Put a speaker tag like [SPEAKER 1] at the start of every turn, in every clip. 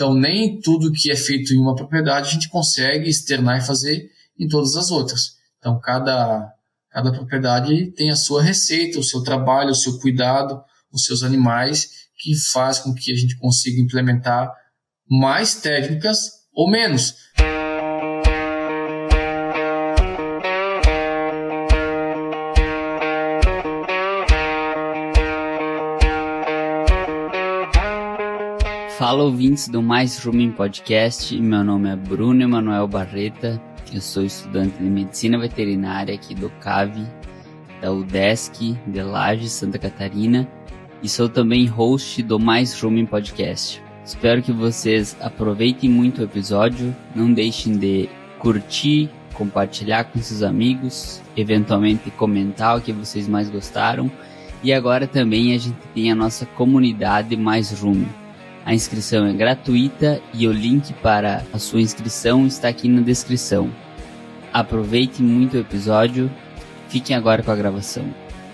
[SPEAKER 1] Então, nem tudo que é feito em uma propriedade a gente consegue externar e fazer em todas as outras. Então, cada propriedade tem a sua receita, o seu trabalho, o seu cuidado, os seus animais, que faz com que a gente consiga implementar mais técnicas ou menos.
[SPEAKER 2] Fala, ouvintes do Mais Rumen Podcast, meu nome é Bruno Emanuel Barreta, eu sou estudante de Medicina Veterinária aqui do CAV, da UDESC, de Lages, Santa Catarina, e sou também host do Mais Rumen Podcast. Espero que vocês aproveitem muito o episódio, não deixem de curtir, compartilhar com seus amigos, eventualmente comentar o que vocês mais gostaram, e agora também a gente tem a nossa comunidade Mais Rumen. A inscrição é gratuita e o link para a sua inscrição está aqui na descrição. Aproveitem muito o episódio, fiquem agora com a gravação.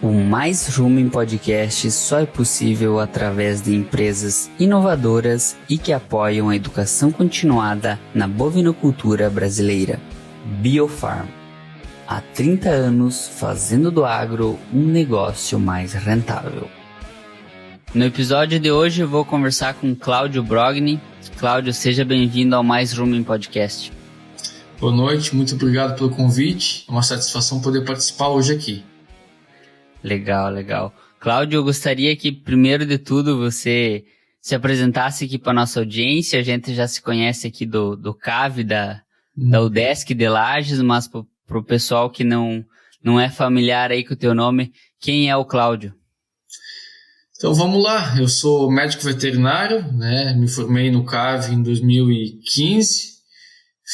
[SPEAKER 2] O Mais Rumen Podcast só é possível através de empresas inovadoras e que apoiam a educação continuada na bovinocultura brasileira. Biofarm. Há 30 anos fazendo do agro um negócio mais rentável. No episódio de hoje eu vou conversar com Cláudio Brogni. Cláudio, seja bem-vindo ao Mais Rumen Podcast.
[SPEAKER 1] Boa noite, muito obrigado pelo convite. É uma satisfação poder participar hoje aqui.
[SPEAKER 2] Legal. Cláudio, eu gostaria que, primeiro de tudo, você se apresentasse aqui para a nossa audiência. A gente já se conhece aqui do CAV, da UDESC de Lages, mas para o pessoal que não é familiar aí com o teu nome, quem é o Cláudio?
[SPEAKER 1] Então vamos lá, eu sou médico veterinário, né? Me formei no CAV em 2015,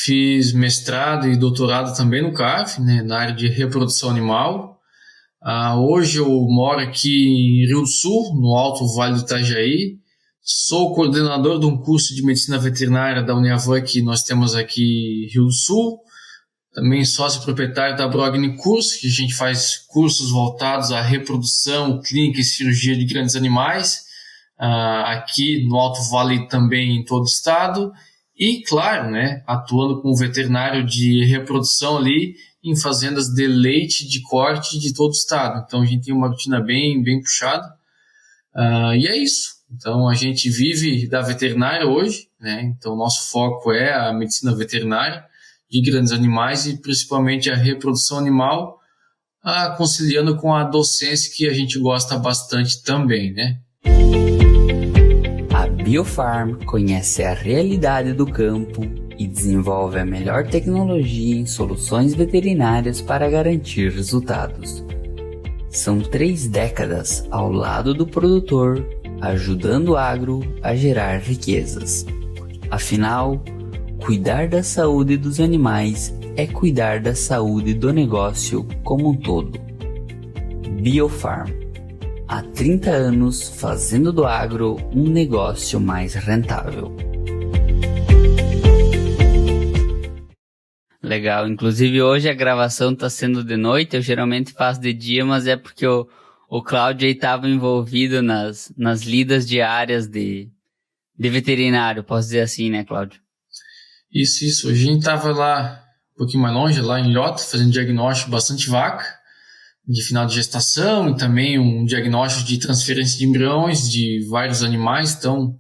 [SPEAKER 1] fiz mestrado e doutorado também no CAV, né? Na área de reprodução animal. Hoje eu moro aqui em Rio do Sul, no Alto Vale do Itajaí, sou coordenador de um curso de medicina veterinária da Uniavan que nós temos aqui em Rio do Sul, também sócio proprietário da Brogni Curso, que a gente faz cursos voltados à reprodução, clínica e cirurgia de grandes animais, aqui no Alto Vale também em todo o estado, e claro, né, atuando como veterinário de reprodução ali em fazendas de leite de corte de todo o estado. Então a gente tem uma rotina bem puxada, e é isso. Então a gente vive da veterinária hoje, né? Então o nosso foco é a medicina veterinária de grandes animais e principalmente a reprodução animal, conciliando com a docência que a gente gosta bastante também, né?
[SPEAKER 2] A Biofarm conhece a realidade do campo e desenvolve a melhor tecnologia em soluções veterinárias para garantir resultados. São 3 décadas ao lado do produtor, ajudando o agro a gerar riquezas. Afinal, cuidar da saúde dos animais é cuidar da saúde do negócio como um todo. Biofarm. Há 30 anos fazendo do agro um negócio mais rentável. Legal, inclusive hoje a gravação está sendo de noite, eu geralmente faço de dia, mas é porque o Cláudio estava envolvido nas lidas diárias de veterinário, posso dizer assim, né, Cláudio?
[SPEAKER 1] Isso. Hoje a gente estava lá um pouquinho mais longe, lá em Ilhota, fazendo diagnóstico bastante vaca, de final de gestação, e também um diagnóstico de transferência de embriões de vários animais. Então,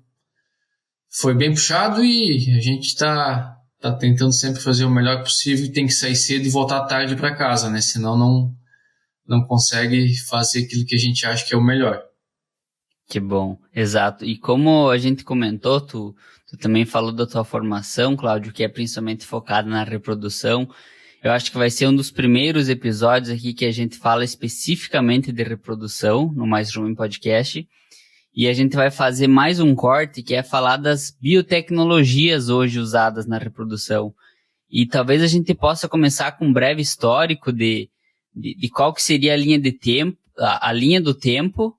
[SPEAKER 1] foi bem puxado e a gente está tentando sempre fazer o melhor possível e tem que sair cedo e voltar tarde para casa, né? Senão não consegue fazer aquilo que a gente acha que é o melhor.
[SPEAKER 2] Que bom, exato. E como a gente comentou, tu também falou da tua formação, Cláudio, que é principalmente focada na reprodução. Eu acho que vai ser um dos primeiros episódios aqui que a gente fala especificamente de reprodução no Mais Rumen Podcast. E a gente vai fazer mais um corte que é falar das biotecnologias hoje usadas na reprodução. E talvez a gente possa começar com um breve histórico de qual que seria a linha de tempo, a linha do tempo,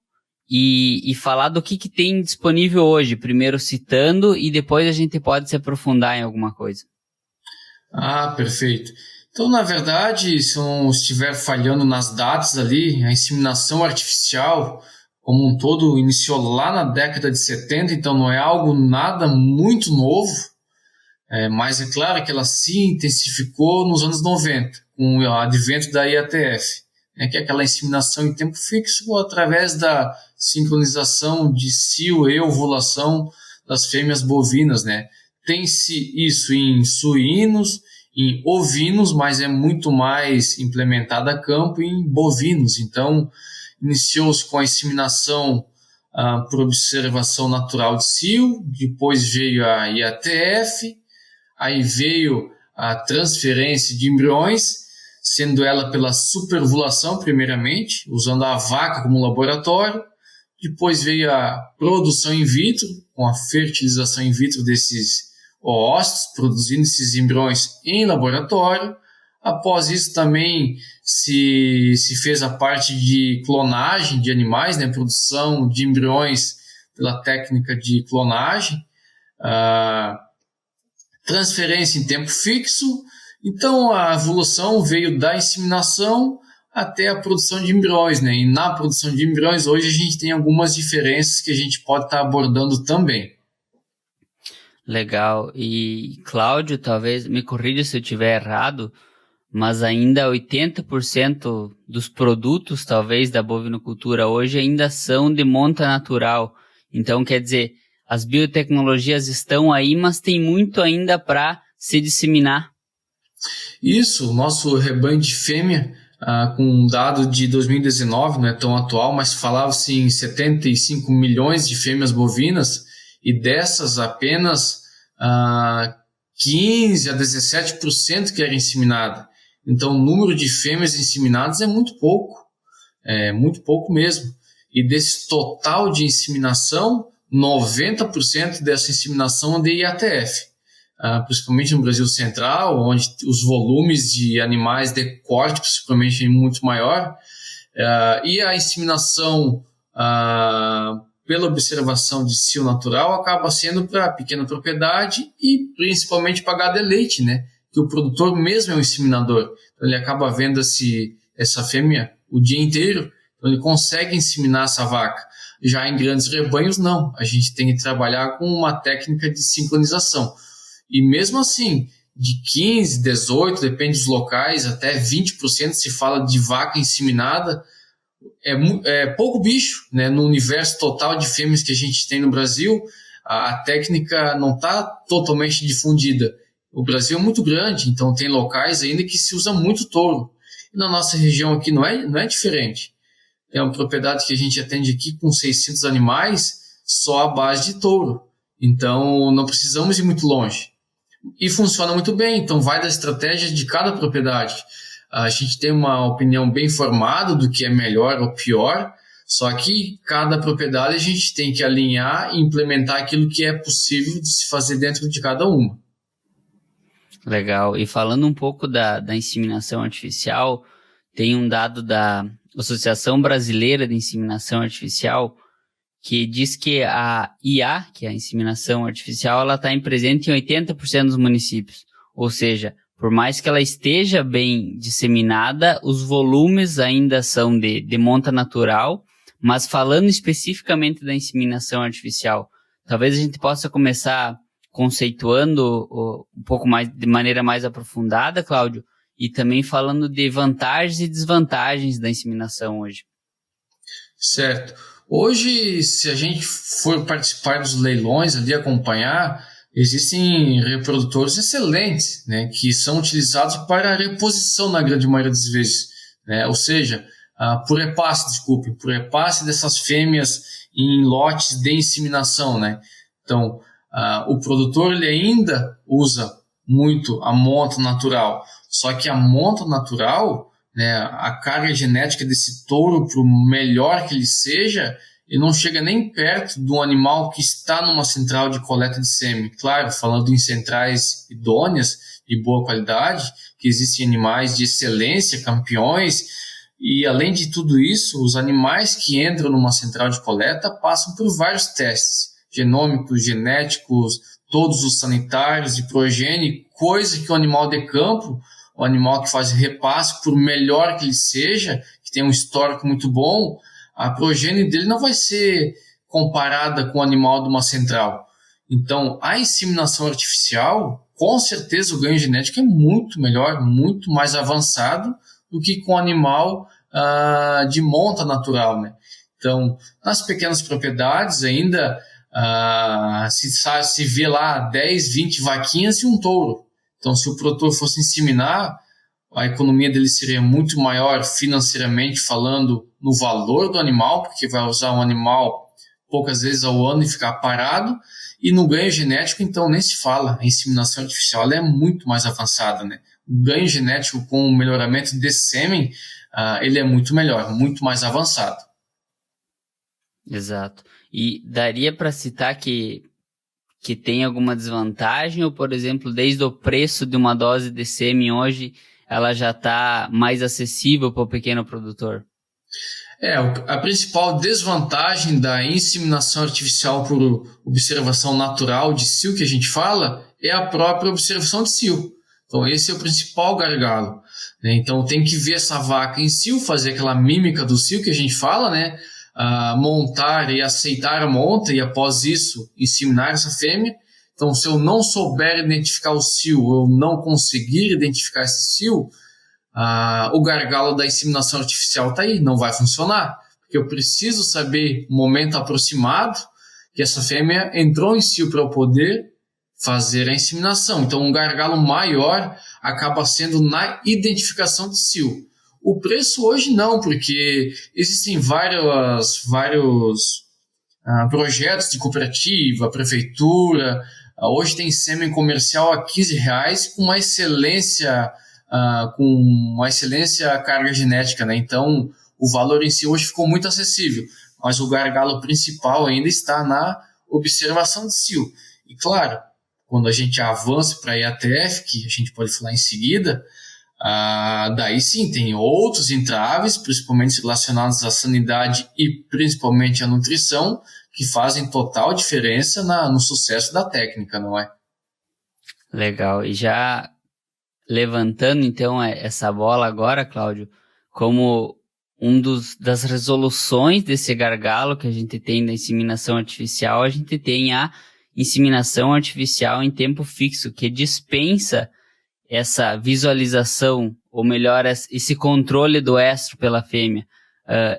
[SPEAKER 2] e falar do que tem disponível hoje, primeiro citando e depois a gente pode se aprofundar em alguma coisa.
[SPEAKER 1] Perfeito. Então, na verdade, se não estiver falhando nas datas ali, a inseminação artificial como um todo iniciou lá na década de 70, então não é algo nada muito novo, mas é claro que ela se intensificou nos anos 90, com o advento da IATF, que é aquela inseminação em tempo fixo através da sincronização de cio e ovulação das fêmeas bovinas, né? Tem-se isso em suínos, em ovinos, mas é muito mais implementado a campo em bovinos. Então, iniciou-se com a inseminação por observação natural de cio, depois veio a IATF, aí veio a transferência de embriões, sendo ela pela superovulação primeiramente, usando a vaca como laboratório. Depois veio a produção in vitro, com a fertilização in vitro desses oócitos, produzindo esses embriões em laboratório. Após isso também se fez a parte de clonagem de animais, né, produção de embriões pela técnica de clonagem, transferência em tempo fixo. Então a evolução veio da inseminação até a produção de embriões, né? E na produção de embriões hoje a gente tem algumas diferenças que a gente pode estar abordando também.
[SPEAKER 2] Legal. E Cláudio, talvez me corrija se eu estiver errado, mas ainda 80% dos produtos, talvez, da bovinocultura hoje ainda são de monta natural. Então, quer dizer, as biotecnologias estão aí, mas tem muito ainda para se disseminar.
[SPEAKER 1] Isso, o nosso rebanho de fêmea, com um dado de 2019, não é tão atual, mas falava-se em 75 milhões de fêmeas bovinas, e dessas apenas 15 a 17% que era inseminada. Então o número de fêmeas inseminadas é muito pouco mesmo. E desse total de inseminação, 90% dessa inseminação é de IATF. Principalmente no Brasil Central, onde os volumes de animais de corte, principalmente, é muito maior, e a inseminação pela observação de cio natural acaba sendo para pequena propriedade e principalmente para gado de leite, né? Que o produtor mesmo é um inseminador, então ele acaba vendo essa fêmea o dia inteiro, então ele consegue inseminar essa vaca. Já em grandes rebanhos, não, a gente tem que trabalhar com uma técnica de sincronização. E mesmo assim, de 15, 18, depende dos locais, até 20% se fala de vaca inseminada, é pouco bicho, né? No universo total de fêmeas que a gente tem no Brasil, a técnica não está totalmente difundida. O Brasil é muito grande, então tem locais ainda que se usa muito touro. E na nossa região aqui não é diferente. Tem uma propriedade que a gente atende aqui com 600 animais, só à base de touro. Então não precisamos ir muito longe. E funciona muito bem, então vai da estratégia de cada propriedade. A gente tem uma opinião bem formada do que é melhor ou pior, só que cada propriedade a gente tem que alinhar e implementar aquilo que é possível de se fazer dentro de cada uma.
[SPEAKER 2] Legal. E falando um pouco da inseminação artificial, tem um dado da Associação Brasileira de Inseminação Artificial que diz que a IA, que é a inseminação artificial, ela está presente em 80% dos municípios. Ou seja, por mais que ela esteja bem disseminada, os volumes ainda são de monta natural, mas falando especificamente da inseminação artificial, talvez a gente possa começar conceituando um pouco mais, de maneira mais aprofundada, Cláudio, e também falando de vantagens e desvantagens da inseminação hoje.
[SPEAKER 1] Certo. Hoje, se a gente for participar dos leilões ali, acompanhar, existem reprodutores excelentes, né, que são utilizados para a reposição na grande maioria das vezes, né, ou seja, por repasse dessas fêmeas em lotes de inseminação, né. Então, o produtor ele ainda usa muito a monta natural, só que a monta natural, né, a carga genética desse touro, por melhor que ele seja, ele não chega nem perto de um animal que está numa central de coleta de sêmen. Claro, falando em centrais idôneas, de boa qualidade, que existem animais de excelência, campeões, e além de tudo isso, os animais que entram numa central de coleta passam por vários testes, genômicos, genéticos, todos os sanitários, de progênie, coisa que o animal de campo, o animal que faz repasse, por melhor que ele seja, que tem um histórico muito bom, a progênie dele não vai ser comparada com o animal de uma central. Então, a inseminação artificial, com certeza o ganho genético é muito melhor, muito mais avançado do que com animal de monta natural, né? Então, nas pequenas propriedades ainda se vê lá 10, 20 vaquinhas e um touro. Então, se o produtor fosse inseminar, a economia dele seria muito maior financeiramente falando no valor do animal, porque vai usar um animal poucas vezes ao ano e ficar parado, e no ganho genético, então, nem se fala. A inseminação artificial ela é muito mais avançada, né? O ganho genético com o melhoramento desse sêmen, ele é muito melhor, muito mais avançado.
[SPEAKER 2] Exato. E daria para citar que tem alguma desvantagem, ou, por exemplo, desde o preço de uma dose de sêmen hoje, ela já está mais acessível para o pequeno produtor?
[SPEAKER 1] A principal desvantagem da inseminação artificial por observação natural de cio que a gente fala é a própria observação de cio. Então esse é o principal gargalo, né? Então tem que ver essa vaca em cio, fazer aquela mímica do cio que a gente fala, né? Montar e aceitar a monta e após isso inseminar essa fêmea. Então se eu não souber identificar o cio, eu não conseguir identificar esse cio, o gargalo da inseminação artificial está aí, não vai funcionar, porque eu preciso saber o momento aproximado que essa fêmea entrou em cio para eu poder fazer a inseminação. Então um gargalo maior acaba sendo na identificação de cio. O preço hoje não, porque existem vários projetos de cooperativa, prefeitura. Hoje tem sêmen comercial a R$15 com uma excelência carga genética, né? Então o valor em si hoje ficou muito acessível, mas o gargalo principal ainda está na observação de cio. E claro, quando a gente avança para a IATF, que a gente pode falar em seguida, daí sim tem outros entraves, principalmente relacionados à sanidade e principalmente à nutrição, que fazem total diferença no sucesso da técnica, não é?
[SPEAKER 2] Legal. E já levantando então essa bola agora, Cláudio, como das resoluções desse gargalo que a gente tem da inseminação artificial, a gente tem a inseminação artificial em tempo fixo, que dispensa essa visualização, ou melhor, esse controle do estro pela fêmea.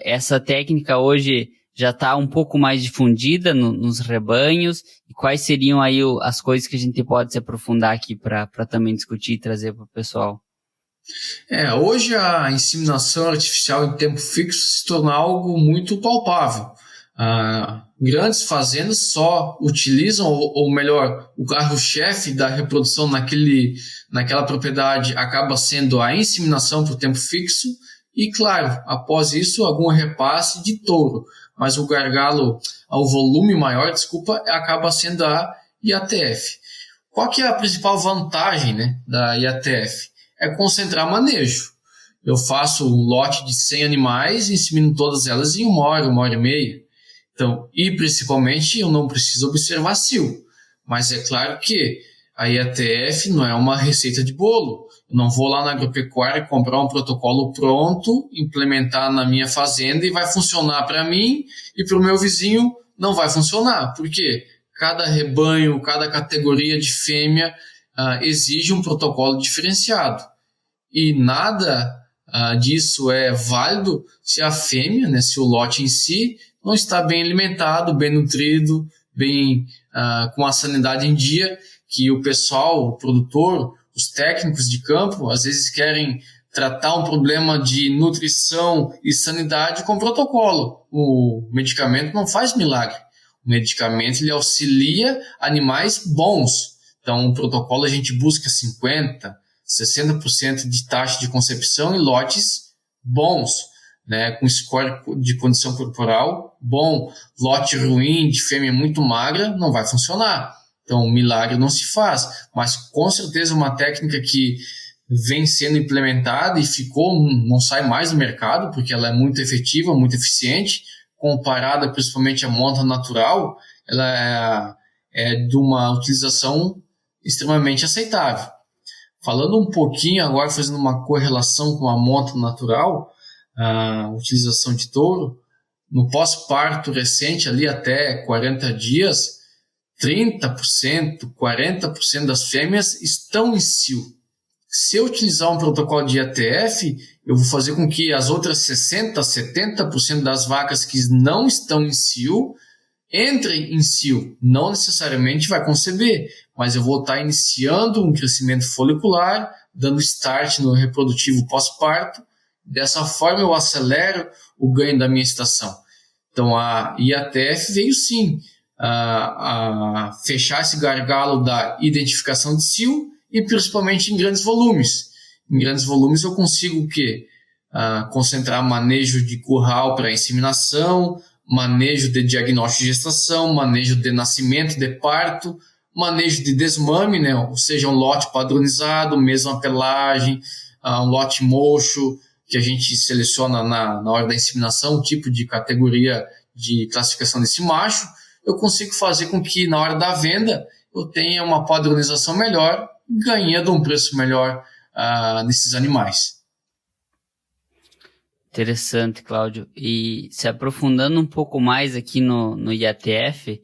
[SPEAKER 2] Essa técnica hoje já está um pouco mais difundida nos rebanhos. E quais seriam aí as coisas que a gente pode se aprofundar aqui para também discutir e trazer para o pessoal?
[SPEAKER 1] Hoje a inseminação artificial em tempo fixo se tornou algo muito palpável. Grandes fazendas só utilizam, ou melhor, o carro-chefe da reprodução naquela propriedade acaba sendo a inseminação por tempo fixo e, claro, após isso, algum repasse de touro. Mas o gargalo, ao volume maior, acaba sendo a IATF. Qual que é a principal vantagem, né, da IATF? É concentrar manejo. Eu faço um lote de 100 animais e insemino todas elas em 1 hora e meia. Então, e principalmente eu não preciso observar cio. Mas é claro que a IATF não é uma receita de bolo. Eu não vou lá na agropecuária comprar um protocolo pronto, implementar na minha fazenda e vai funcionar para mim e para o meu vizinho não vai funcionar. Por quê? Cada rebanho, cada categoria de fêmea exige um protocolo diferenciado. E nada disso é válido se a fêmea, né, se o lote em si não está bem alimentado, bem nutrido, com a sanidade em dia, que o pessoal, o produtor, os técnicos de campo, às vezes querem tratar um problema de nutrição e sanidade com protocolo. O medicamento não faz milagre. O medicamento ele auxilia animais bons. Então, o protocolo a gente busca 50%, 60% de taxa de concepção em lotes bons, né, com score de condição corporal bom. Lote ruim, de fêmea muito magra, não vai funcionar. Então, milagre não se faz, mas com certeza uma técnica que vem sendo implementada e não sai mais do mercado, porque ela é muito efetiva, muito eficiente, comparada principalmente à monta natural, ela é de uma utilização extremamente aceitável. Falando um pouquinho agora, fazendo uma correlação com a monta natural, a utilização de touro, no pós-parto recente, ali até 40 dias, 30%, 40% das fêmeas estão em cio. Se eu utilizar um protocolo de IATF, eu vou fazer com que as outras 60%, 70% das vacas que não estão em cio entrem em cio. Não necessariamente vai conceber, mas eu vou estar iniciando um crescimento folicular, dando start no reprodutivo pós-parto. Dessa forma eu acelero o ganho da minha estação. Então a IATF veio sim a fechar esse gargalo da identificação de cio e principalmente em grandes volumes. Em grandes volumes eu consigo o quê? Concentrar manejo de curral para inseminação, manejo de diagnóstico de gestação, manejo de nascimento, de parto, manejo de desmame, né? Ou seja, um lote padronizado, mesma pelagem, um lote mocho, que a gente seleciona na hora da inseminação, o tipo de categoria de classificação desse macho, eu consigo fazer com que na hora da venda eu tenha uma padronização melhor, ganhando um preço melhor nesses animais.
[SPEAKER 2] Interessante, Cláudio. E se aprofundando um pouco mais aqui no IATF,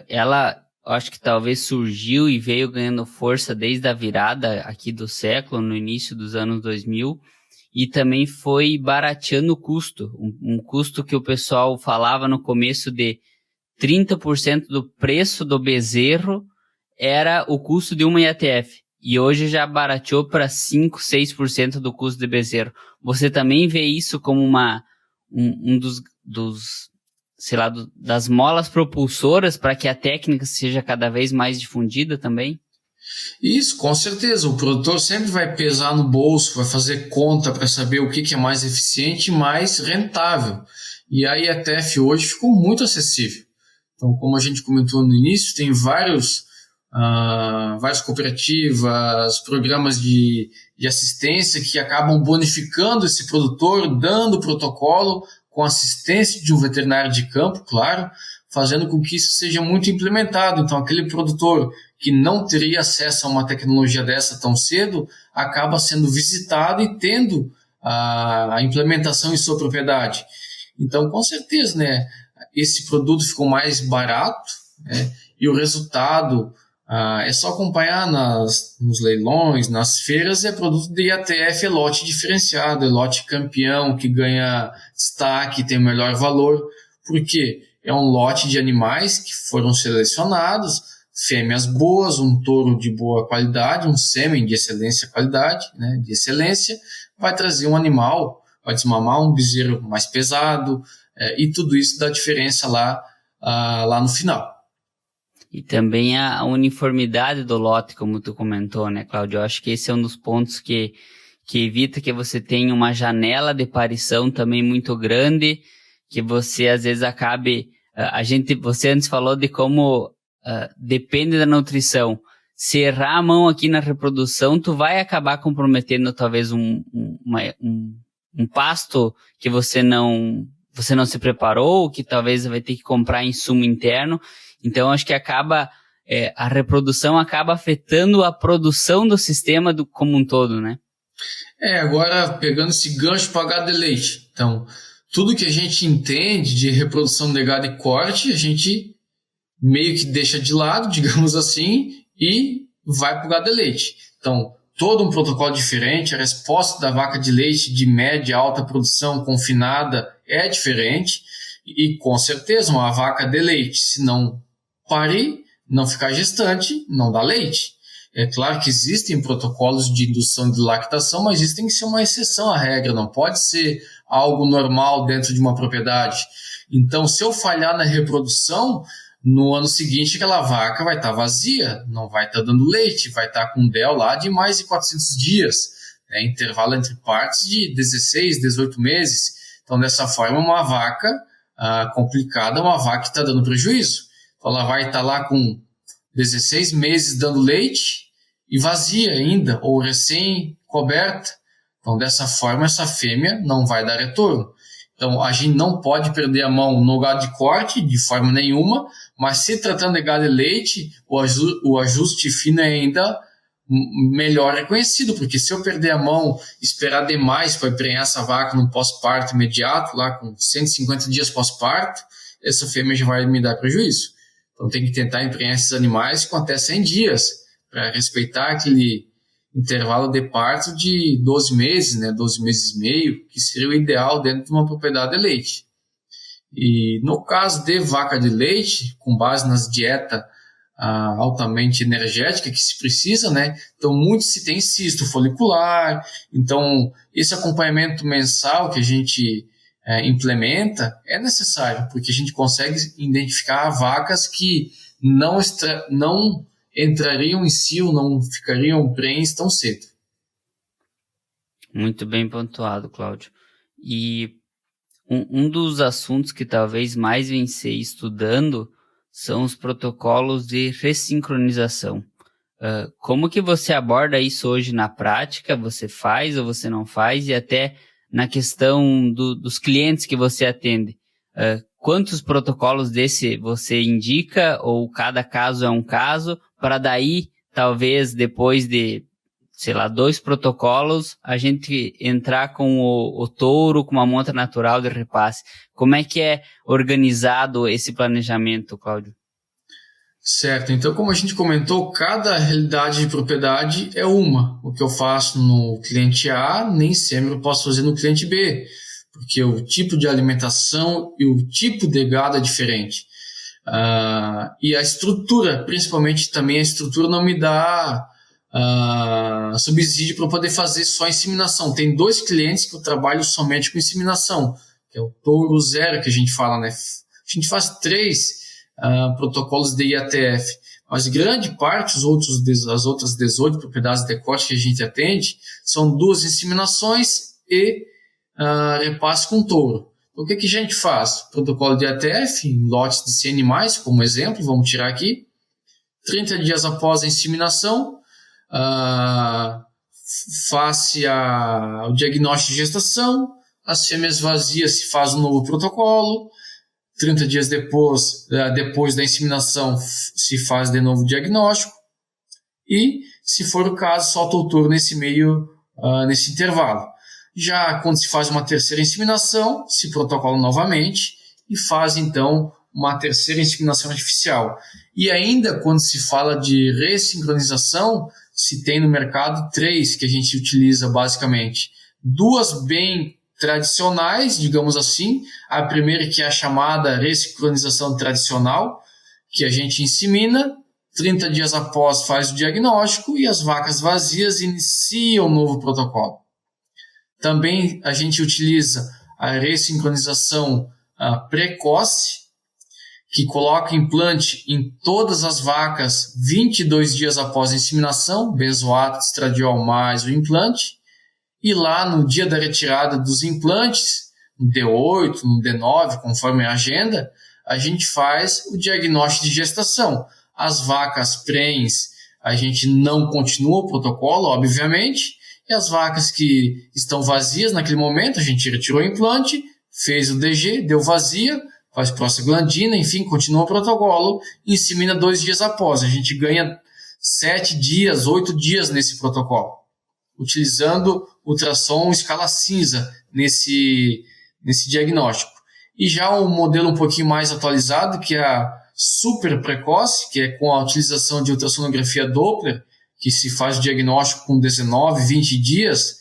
[SPEAKER 2] ela, acho que talvez surgiu e veio ganhando força desde a virada aqui do século, no início dos anos 2000, e também foi barateando o custo, um custo que o pessoal falava no começo de 30% do preço do bezerro era o custo de uma IATF. E hoje já barateou para 5%, 6% do custo de bezerro. Você também vê isso como um das molas propulsoras para que a técnica seja cada vez mais difundida também?
[SPEAKER 1] Isso, com certeza. O produtor sempre vai pesar no bolso, vai fazer conta para saber o que é mais eficiente e mais rentável. E a IATF hoje ficou muito acessível. Então, como a gente comentou no início, tem várias cooperativas, programas de assistência que acabam bonificando esse produtor, dando protocolo com assistência de um veterinário de campo, claro, fazendo com que isso seja muito implementado. Então, aquele produtor que não teria acesso a uma tecnologia dessa tão cedo, acaba sendo visitado e tendo a implementação em sua propriedade. Então, com certeza, né, esse produto ficou mais barato, né, e o resultado é só acompanhar nos leilões, nas feiras, é produto de IATF, é lote diferenciado, é lote campeão, que ganha destaque, tem o melhor valor, porque é um lote de animais que foram selecionados, fêmeas boas, um touro de boa qualidade, um sêmen de excelência qualidade, né, de excelência, vai trazer um animal, vai desmamar um bezerro mais pesado, e tudo isso dá diferença lá no final.
[SPEAKER 2] E também a uniformidade do lote, como tu comentou, né, Cláudio? Eu acho que esse é um dos pontos que evita que você tenha uma janela de parição também muito grande, que você às vezes acabe... Você antes falou de como depende da nutrição. Se errar a mão aqui na reprodução, tu vai acabar comprometendo talvez um pasto que você não se preparou, que talvez vai ter que comprar insumo interno. Então, acho que a reprodução acaba afetando a produção do sistema como um todo, né?
[SPEAKER 1] Agora, pegando esse gancho para gado de leite. Então, tudo que a gente entende de reprodução de gado e corte, a gente meio que deixa de lado, digamos assim, e vai para o gado de leite. Então, todo um protocolo diferente, a resposta da vaca de leite de média, alta produção, confinada, é diferente. E, com certeza, uma vaca de leite, se não parir, não ficar gestante, não dá leite. É claro que existem protocolos de indução de lactação, mas isso tem que ser uma exceção à regra, não pode ser algo normal dentro de uma propriedade. Então, se eu falhar na reprodução, no ano seguinte aquela vaca vai estar vazia, não vai estar dando leite, vai estar com um DEL lá de mais de 400 dias, né, intervalo entre partes de 16, 18 meses. Então, dessa forma, uma vaca complicada, uma vaca que está dando prejuízo. Ela vai estar lá com 16 meses dando leite e vazia ainda, ou recém-coberta. Então, dessa forma, essa fêmea não vai dar retorno. Então, a gente não pode perder a mão no gado de corte, de forma nenhuma, mas se tratando de gado de leite, o ajuste fino é ainda melhor reconhecido, porque se eu perder a mão, esperar demais para emprenhar essa vaca num pós-parto imediato, lá com 150 dias pós-parto, essa fêmea já vai me dar prejuízo. Então tem que tentar emprenhar esses animais com até 100 dias, para respeitar aquele intervalo de parto de 12 meses, né, 12 meses e meio, que seria o ideal dentro de uma propriedade de leite. E no caso de vaca de leite, com base nas dietas altamente energética que se precisa, né? Então, muito se tem cisto folicular. Então, esse acompanhamento mensal que a gente implementa é necessário, porque a gente consegue identificar vacas que não entrariam em cio, não ficariam prenhes tão cedo.
[SPEAKER 2] Muito bem pontuado, Cláudio. E um dos assuntos que talvez mais vencer estudando são os protocolos de ressincronização. Como que você aborda isso hoje na prática? Você faz ou você não faz? E até na questão dos clientes que você atende. Quantos protocolos desse você indica? Ou cada caso é um caso? Para daí, talvez, depois de, 2 protocolos, a gente entrar com o touro, com uma monta natural de repasse. Como é que é organizado esse planejamento, Cláudio?
[SPEAKER 1] Certo, então como a gente comentou, cada realidade de propriedade é uma. O que eu faço no cliente A, nem sempre eu posso fazer no cliente B, porque o tipo de alimentação e o tipo de gado é diferente. E a estrutura, principalmente também a estrutura não me dá subsídio para poder fazer só inseminação. Tem 2 clientes que eu trabalho somente com inseminação, que é o touro zero que a gente fala, né? A gente faz 3 protocolos de IATF, mas grande parte, as outras 18 propriedades de corte que a gente atende, são 2 inseminações e repasse com touro. Então, o que a gente faz? Protocolo de IATF em lotes de 100 animais, como exemplo, vamos tirar aqui. 30 dias após a inseminação, faz-se o diagnóstico de gestação, as fêmeas vazias se faz um novo protocolo, 30 dias depois da inseminação se faz de novo o diagnóstico e, se for o caso, solta o touro nesse intervalo. Já quando se faz uma terceira inseminação, se protocola novamente e faz então uma terceira inseminação artificial. E ainda quando se fala de ressincronização, se tem no mercado 3 que a gente utiliza basicamente. 2 bem tradicionais, digamos assim. A primeira que é a chamada ressincronização tradicional, que a gente insemina, 30 dias após faz o diagnóstico e as vacas vazias iniciam um novo protocolo. Também a gente utiliza a ressincronização precoce, que coloca implante em todas as vacas 22 dias após a inseminação, benzoato, estradiol mais o implante, e lá no dia da retirada dos implantes, no D8, no D9, conforme a agenda, a gente faz o diagnóstico de gestação. As vacas prenhes, a gente não continua o protocolo, obviamente, e as vacas que estão vazias naquele momento, a gente retirou o implante, fez o DG, deu vazia, faz prostaglandina, enfim, continua o protocolo, insemina 2 dias após. A gente ganha 7 dias, 8 dias nesse protocolo, utilizando ultrassom escala cinza nesse diagnóstico. E já um modelo um pouquinho mais atualizado, que é a super precoce, que é com a utilização de ultrassonografia Doppler, que se faz o diagnóstico com 19, 20 dias.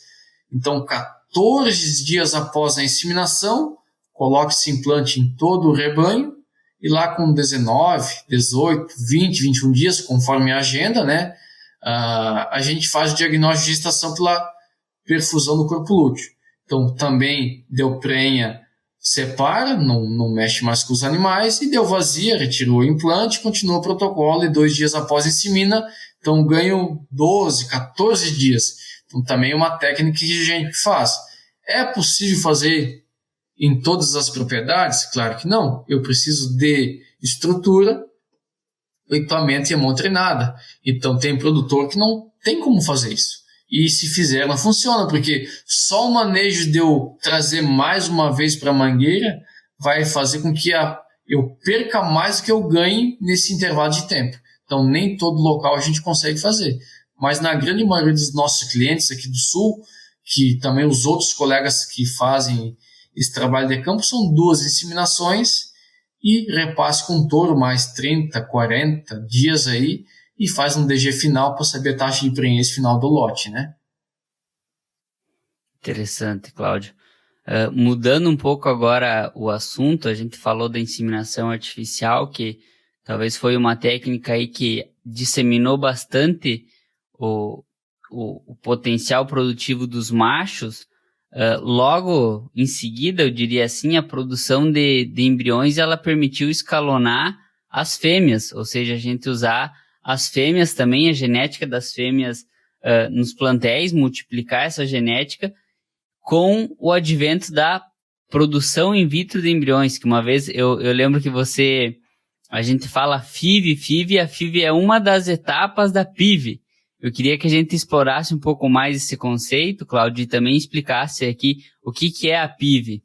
[SPEAKER 1] Então, 14 dias após a inseminação, coloque-se implante em todo o rebanho, e lá com 19, 18, 20, 21 dias, conforme a agenda, né, a gente faz o diagnóstico de gestação pela perfusão do corpo lúteo. Então, também deu prenha, separa, não mexe mais com os animais, e deu vazia, retirou o implante, continua o protocolo, e 2 dias após insemina, então ganho 12, 14 dias. Então, também é uma técnica que a gente faz. É possível fazer em todas as propriedades? Claro que não. Eu preciso de estrutura, o equipamento e a mão treinada. Então, tem produtor que não tem como fazer isso. E se fizer, não funciona, porque só o manejo de eu trazer mais uma vez para a mangueira vai fazer com que eu perca mais do que eu ganhe nesse intervalo de tempo. Então, nem todo local a gente consegue fazer. mas na grande maioria dos nossos clientes aqui do Sul, que também os outros colegas que fazem esse trabalho de campo, são 2 inseminações e repasse com touro mais 30, 40 dias aí e faz um DG final para saber a taxa de prenhez final do lote, né?
[SPEAKER 2] Interessante, Cláudio. Mudando um pouco agora o assunto, a gente falou da inseminação artificial, que talvez foi uma técnica aí que disseminou bastante o potencial produtivo dos machos. Logo em seguida, eu diria assim, a produção de embriões, ela permitiu escalonar as fêmeas, ou seja, a gente usar as fêmeas também, a genética das fêmeas nos plantéis, multiplicar essa genética com o advento da produção in vitro de embriões, que uma vez eu lembro que a gente fala FIV, a FIV é uma das etapas da PIV. Eu queria que a gente explorasse um pouco mais esse conceito, Cláudio, e também explicasse aqui o que é a PIV.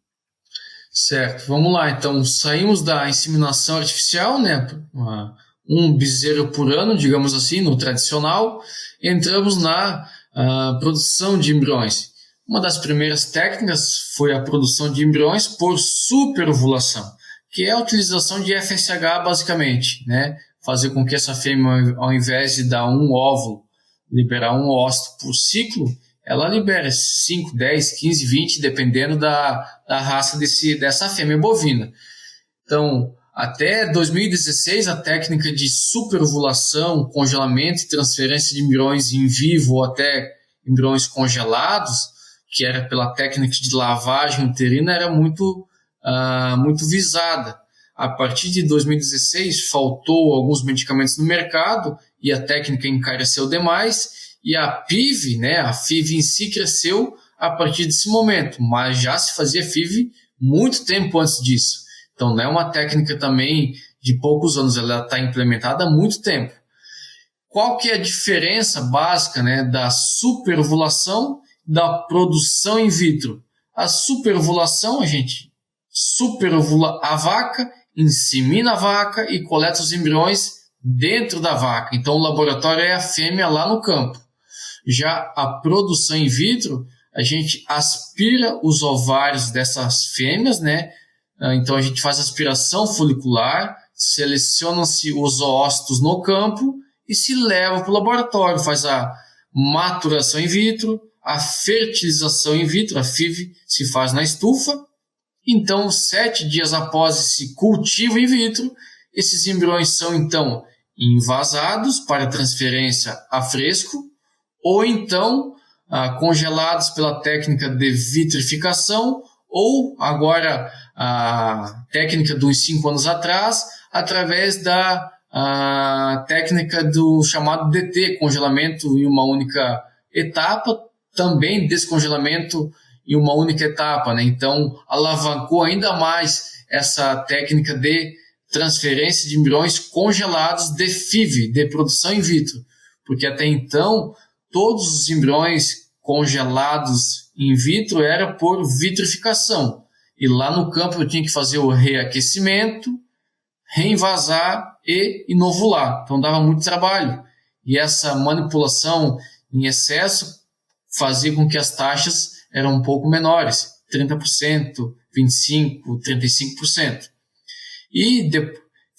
[SPEAKER 1] Certo, vamos lá. Então, saímos da inseminação artificial, né? Um bezerro por ano, digamos assim, no tradicional. Entramos na produção de embriões. Uma das primeiras técnicas foi a produção de embriões por superovulação, que é a utilização de FSH basicamente, né? Fazer com que essa fêmea, ao invés de dar um óvulo, liberar um óvulo por ciclo, ela libera 5, 10, 15, 20, dependendo da raça dessa fêmea bovina. Então, até 2016, a técnica de superovulação, congelamento e transferência de embriões em vivo ou até embriões congelados, que era pela técnica de lavagem uterina, era muito visada. A partir de 2016, faltou alguns medicamentos no mercado e a técnica encareceu demais, e a PIV, né, a FIV em si, cresceu a partir desse momento, mas já se fazia FIV muito tempo antes disso. Então não é uma técnica também de poucos anos, ela está implementada há muito tempo. Qual que é a diferença básica, né, da superovulação da produção in vitro? A superovulação, a gente superovula a vaca, insemina a vaca e coleta os embriões dentro da vaca. Então o laboratório é a fêmea lá no campo. Já a produção in vitro, a gente aspira os ovários dessas fêmeas, né? Então a gente faz aspiração folicular, selecionam-se os oócitos no campo e se leva para o laboratório, faz a maturação in vitro, a fertilização in vitro, a FIV, se faz na estufa. Então, 7 dias após esse cultivo in vitro, esses embriões são, então, envasados para transferência a fresco, ou então congelados pela técnica de vitrificação, ou agora a técnica dos 5 anos atrás, através da técnica do chamado DT, congelamento em uma única etapa, também descongelamento em uma única etapa, né? Então, alavancou ainda mais essa técnica de transferência de embriões congelados de FIV, de produção in vitro, porque até então todos os embriões congelados in vitro era por vitrificação, e lá no campo eu tinha que fazer o reaquecimento, reenvasar e inovular, então dava muito trabalho, e essa manipulação em excesso fazia com que as taxas eram um pouco menores, 30%, 25%, 35%. E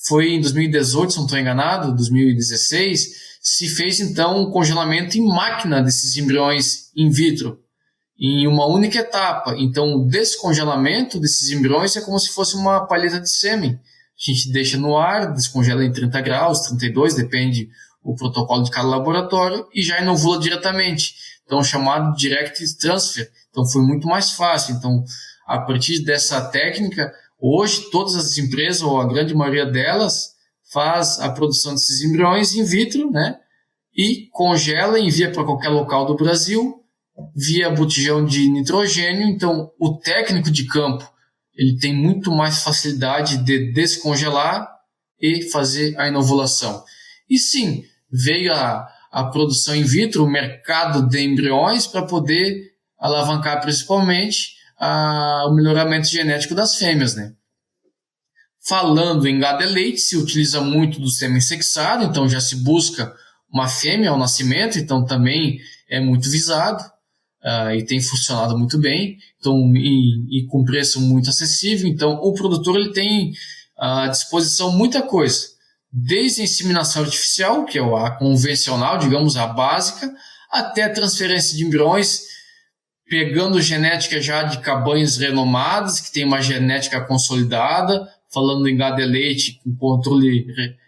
[SPEAKER 1] foi em 2018, se não estou enganado, 2016, se fez então um congelamento em máquina desses embriões in vitro, em uma única etapa. Então o descongelamento desses embriões é como se fosse uma palheta de sêmen. A gente deixa no ar, descongela em 30 graus, 32, depende o protocolo de cada laboratório, e já inovula diretamente. Então, chamado Direct Transfer. Então, foi muito mais fácil. Então, a partir dessa técnica, hoje, todas as empresas, ou a grande maioria delas, faz a produção desses embriões in vitro, né? E congela e envia para qualquer local do Brasil, via botijão de nitrogênio. Então, o técnico de campo, ele tem muito mais facilidade de descongelar e fazer a inovulação. E sim, veio a produção in vitro, o mercado de embriões, para poder alavancar principalmente o melhoramento genético das fêmeas, né? Falando em gado e leite, se utiliza muito do sêmen sexado, então já se busca uma fêmea ao nascimento, então também é muito visado e tem funcionado muito bem, então, e com preço muito acessível. Então o produtor ele tem à disposição muita coisa, desde a inseminação artificial, que é a convencional, digamos, a básica, até a transferência de embriões, pegando genética já de cabanhas renomadas, que tem uma genética consolidada, falando em gado de leite, com controle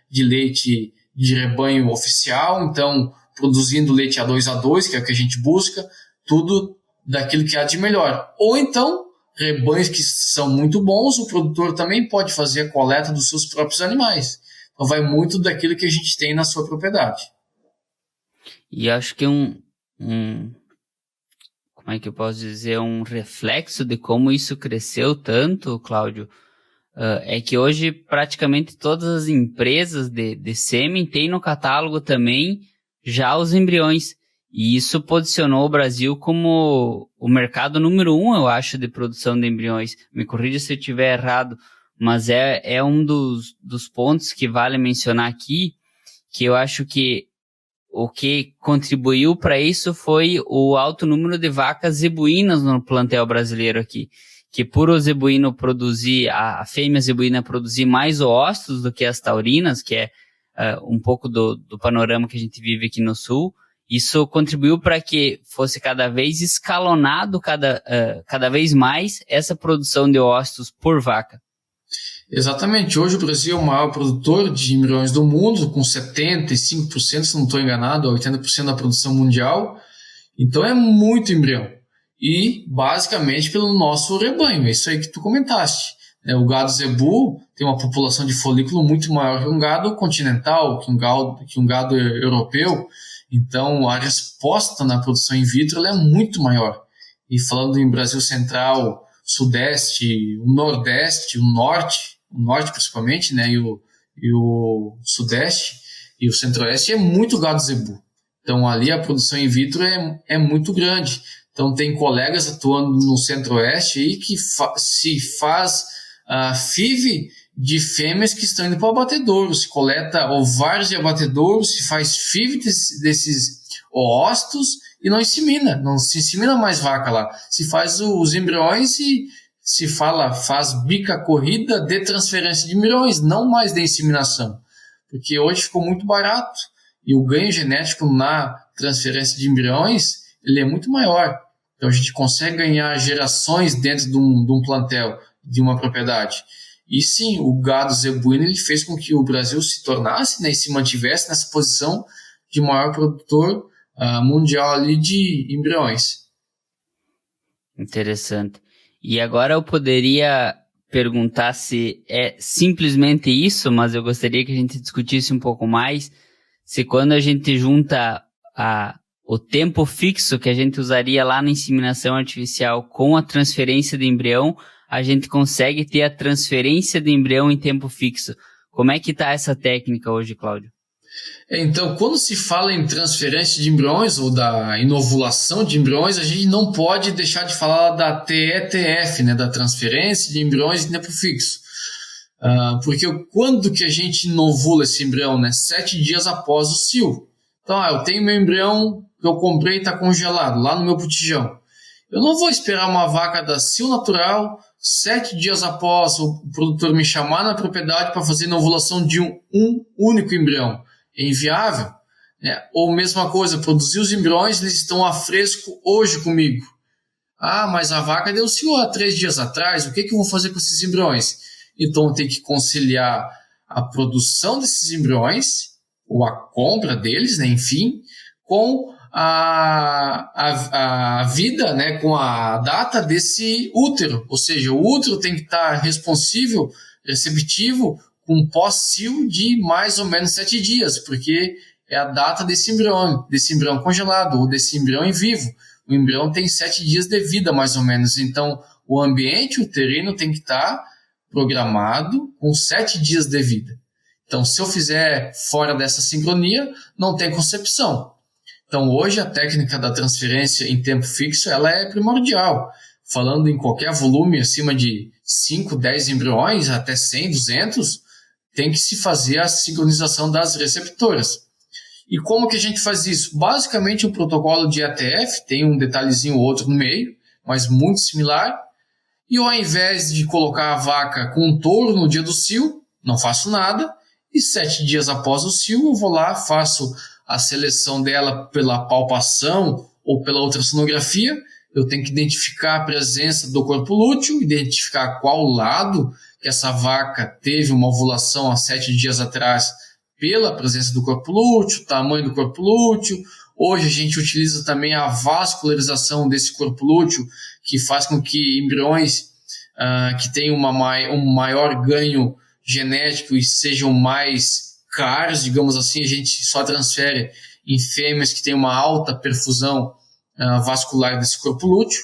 [SPEAKER 1] de leite de rebanho oficial, então produzindo leite A2A2, que é o que a gente busca, tudo daquilo que há de melhor. Ou então, rebanhos que são muito bons, o produtor também pode fazer a coleta dos seus próprios animais. Então vai muito daquilo que a gente tem na sua propriedade.
[SPEAKER 2] E acho que como é que eu posso dizer, um reflexo de como isso cresceu tanto, Cláudio, é que hoje praticamente todas as empresas de sêmen têm no catálogo também já os embriões. E isso posicionou o Brasil como o mercado número 1, eu acho, de produção de embriões. Me corrija se eu estiver errado, mas é um dos pontos que vale mencionar aqui, que eu acho que o que contribuiu para isso foi o alto número de vacas zebuínas no plantel brasileiro aqui. Que por o zebuíno produzir, a fêmea zebuína produzir mais oócitos do que as taurinas, que é um pouco do panorama que a gente vive aqui no Sul, isso contribuiu para que fosse cada vez escalonado, cada vez mais, essa produção de oócitos por vaca.
[SPEAKER 1] Exatamente. Hoje o Brasil é o maior produtor de embriões do mundo, com 75%, se não estou enganado, 80% da produção mundial. Então é muito embrião. E basicamente pelo nosso rebanho, é isso aí que tu comentaste. O gado zebu tem uma população de folículo muito maior que um gado continental, que um gado europeu. Então a resposta na produção in vitro ela é muito maior. E falando em Brasil Central, Sudeste, o Nordeste, o Norte principalmente, né, e o Sudeste e o Centro-Oeste é muito gado zebu. Então ali a produção in vitro é muito grande. Então tem colegas atuando no Centro-Oeste aí que se faz FIV de fêmeas que estão indo para o abatedouro, se coleta ovários de abatedouro, se faz FIV desses oócitos e não se insemina mais vaca lá. Se faz os embriões e faz bica corrida de transferência de embriões, não mais de inseminação. Porque hoje ficou muito barato e o ganho genético na transferência de embriões ele é muito maior. Então a gente consegue ganhar gerações dentro de um plantel, de uma propriedade. E sim, o gado zebuíno ele fez com que o Brasil se tornasse, né, e se mantivesse nessa posição de maior produtor mundial ali de embriões.
[SPEAKER 2] Interessante. E agora eu poderia perguntar se é simplesmente isso, mas eu gostaria que a gente discutisse um pouco mais, se quando a gente junta o tempo fixo que a gente usaria lá na inseminação artificial com a transferência de embrião, a gente consegue ter a transferência de embrião em tempo fixo. Como é que está essa técnica hoje, Cláudio?
[SPEAKER 1] Então, quando se fala em transferência de embriões ou da inovulação de embriões, a gente não pode deixar de falar da TETF, né, da transferência de embriões em tempo fixo. Porque quando que a gente inovula esse embrião? Né? 7 dias após o cio. Então, eu tenho meu embrião que eu comprei e está congelado lá no meu botijão. Eu não vou esperar uma vaca da cio natural 7 dias após o produtor me chamar na propriedade para fazer inovulação de um único embrião. É inviável. Né? Ou mesma coisa, produzir os embriões, eles estão a fresco hoje comigo. Mas a vaca deu cio há 3 dias atrás, o que eu vou fazer com esses embriões? Então eu tenho que conciliar a produção desses embriões, ou a compra deles, né, enfim, com a vida, né, com a data desse útero. Ou seja, o útero tem que estar responsível, receptivo, com pós-cio de mais ou menos 7 dias, porque é a data desse embrião congelado ou desse embrião em vivo. O embrião tem 7 dias de vida, mais ou menos. Então, o ambiente uterino tem que estar programado com 7 dias de vida. Então, se eu fizer fora dessa sincronia, não tem concepção. Então, hoje, a técnica da transferência em tempo fixo ela é primordial. Falando em qualquer volume acima de 5, 10 embriões, até 100, 200, tem que se fazer a sincronização das receptoras. E como que a gente faz isso? Basicamente, o protocolo de ATF tem um detalhezinho ou outro no meio, mas muito similar. E ao invés de colocar a vaca com um touro no dia do cio, não faço nada. E 7 dias após o cio, eu vou lá, faço a seleção dela pela palpação ou pela ultrassonografia. Eu tenho que identificar a presença do corpo lúteo, identificar qual lado que essa vaca teve uma ovulação há 7 dias atrás pela presença do corpo lúteo, tamanho do corpo lúteo. Hoje a gente utiliza também a vascularização desse corpo lúteo, que faz com que embriões que tenham um maior ganho genético e sejam mais caros, digamos assim, a gente só transfere em fêmeas que têm uma alta perfusão vascular desse corpo lúteo.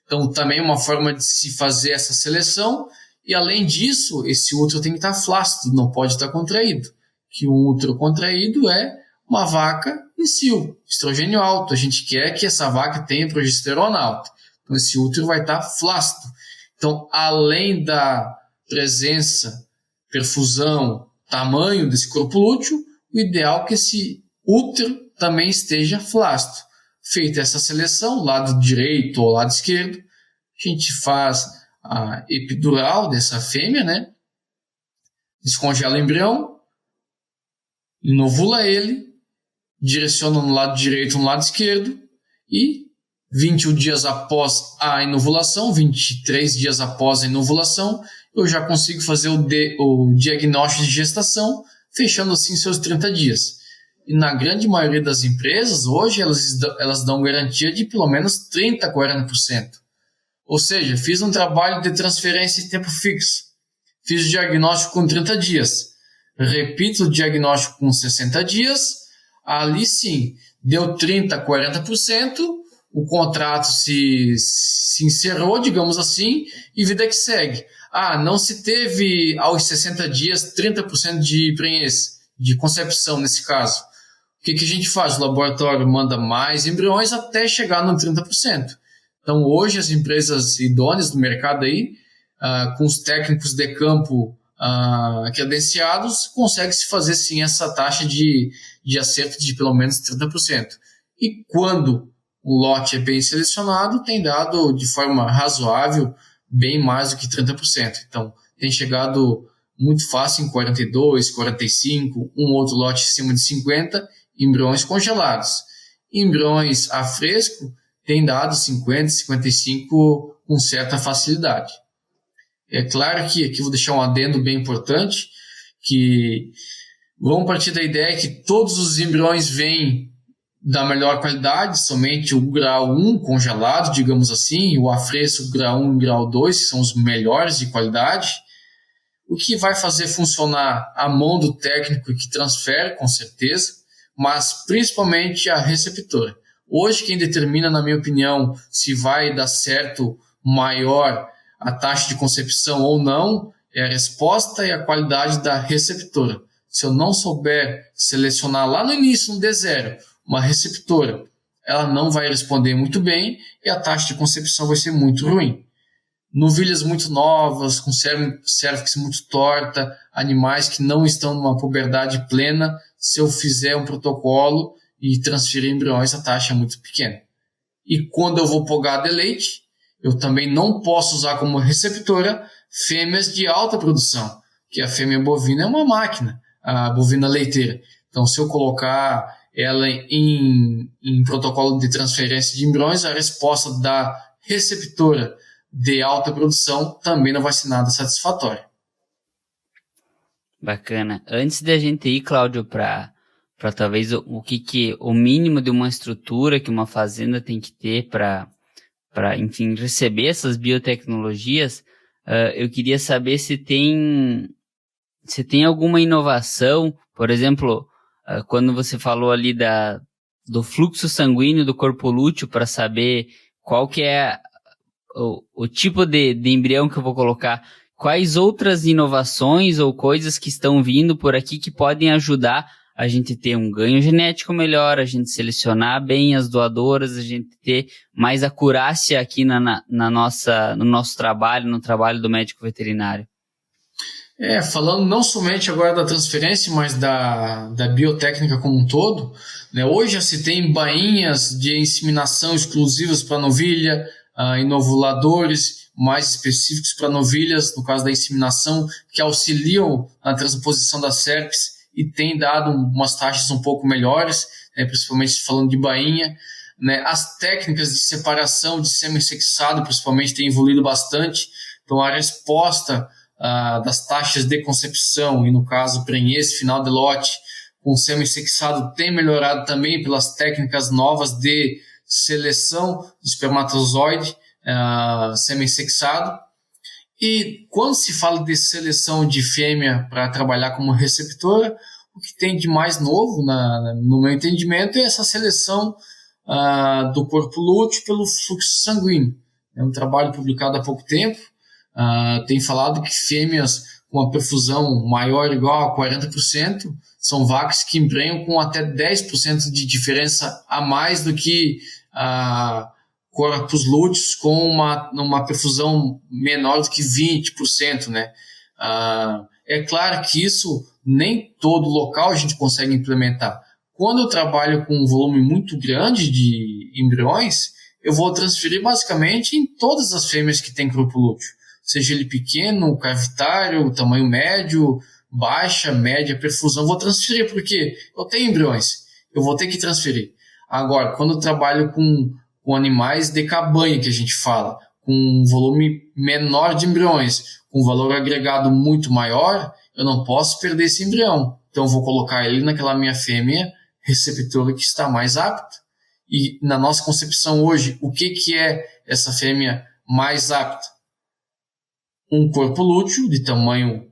[SPEAKER 1] Então também é uma forma de se fazer essa seleção. E além disso, esse útero tem que estar flácido, não pode estar contraído. Que um útero contraído é uma vaca em cio, estrogênio alto. A gente quer que essa vaca tenha progesterona alta. Então esse útero vai estar flácido. Então, além da presença, perfusão, tamanho desse corpo lúteo, o ideal é que esse útero também esteja flácido. Feita essa seleção, lado direito ou lado esquerdo, a gente faz a epidural dessa fêmea, né? Descongela o embrião, inovula ele, direciona no lado direito ou no lado esquerdo e 21 dias após a inovulação, 23 dias após a inovulação, eu já consigo fazer o diagnóstico de gestação, fechando assim seus 30 dias. E na grande maioria das empresas, hoje, elas dão garantia de pelo menos 30% a 40%. Ou seja, fiz um trabalho de transferência em tempo fixo. Fiz o diagnóstico com 30 dias. Repito o diagnóstico com 60 dias. Ali sim, deu 30% a 40%. O contrato se encerrou, digamos assim, e vida que segue. Não se teve aos 60 dias 30% de prenhez, de concepção nesse caso. O que a gente faz? O laboratório manda mais embriões até chegar no 30%. Então, hoje, as empresas idôneas do mercado aí, com os técnicos de campo credenciados, consegue-se fazer sim essa taxa de acerto de pelo menos 30%. E quando o lote é bem selecionado, tem dado de forma razoável bem mais do que 30%. Então, tem chegado muito fácil em 42%, 45%, um outro lote acima de 50%, embriões congelados. Embriões a fresco tem dado 50%, 55% com certa facilidade. É claro que aqui vou deixar um adendo bem importante, que vamos partir da ideia que todos os embriões vêm da melhor qualidade, somente o grau 1 congelado, digamos assim, o a fresco grau 1 e grau 2, que são os melhores de qualidade. O que vai fazer funcionar a mão do técnico que transfere, com certeza, mas principalmente a receptora. Hoje, quem determina, na minha opinião, se vai dar certo maior a taxa de concepção ou não, é a resposta e a qualidade da receptora. Se eu não souber selecionar lá no início, no D0, uma receptora, ela não vai responder muito bem e a taxa de concepção vai ser muito ruim. Novilhas muito novas, com cérvix muito torta, animais que não estão numa puberdade plena, se eu fizer um protocolo e transferir embriões, a taxa é muito pequena. E quando eu vou pôr gado de leite, eu também não posso usar como receptora fêmeas de alta produção, que a fêmea bovina é uma máquina, a bovina leiteira. Então, se eu colocar ela em protocolo de transferência de embriões, a resposta da receptora de alta produção também não vai ser nada satisfatória.
[SPEAKER 2] Bacana. Antes da gente ir, Cláudio, para talvez o mínimo de uma estrutura que uma fazenda tem que ter para enfim, receber essas biotecnologias, eu queria saber se tem alguma inovação, por exemplo, quando você falou ali do fluxo sanguíneo do corpo lúteo para saber qual que é o tipo de embrião que eu vou colocar, quais outras inovações ou coisas que estão vindo por aqui que podem ajudar a gente ter um ganho genético melhor, a gente selecionar bem as doadoras, a gente ter mais acurácia aqui no nosso trabalho, no trabalho do médico veterinário?
[SPEAKER 1] Falando não somente agora da transferência, mas da biotécnica como um todo, né? Hoje já se tem bainhas de inseminação exclusivas para novilha, inovuladores mais específicos para novilhas, no caso da inseminação, que auxiliam na transposição das serpes e tem dado umas taxas um pouco melhores, né? Principalmente falando de bainha, né? As técnicas de separação de sêmen sexado, principalmente, têm evoluído bastante, então a resposta das taxas de concepção, e no caso prenhez, final de lote, com sêmen sexado tem melhorado também pelas técnicas novas de seleção de espermatozoide, sêmen sexado. E quando se fala de seleção de fêmea para trabalhar como receptora, o que tem de mais novo, no meu entendimento, é essa seleção do corpo lúteo pelo fluxo sanguíneo. É um trabalho publicado há pouco tempo. Tem falado que fêmeas com a perfusão maior ou igual a 40% são vacas que embrenham com até 10% de diferença a mais do que corpos lúteos com uma perfusão menor do que 20%, né? É claro que isso nem todo local a gente consegue implementar. Quando eu trabalho com um volume muito grande de embriões, eu vou transferir basicamente em todas as fêmeas que têm corpo lúteo. Seja ele pequeno, cavitário, tamanho médio, baixa, média, perfusão, vou transferir, porque eu tenho embriões, eu vou ter que transferir. Agora, quando eu trabalho com animais de cabanha, que a gente fala, com um volume menor de embriões, com valor agregado muito maior, eu não posso perder esse embrião. Então, eu vou colocar ele naquela minha fêmea receptora que está mais apta. E na nossa concepção hoje, o que é essa fêmea mais apta? Um corpo lúteo de tamanho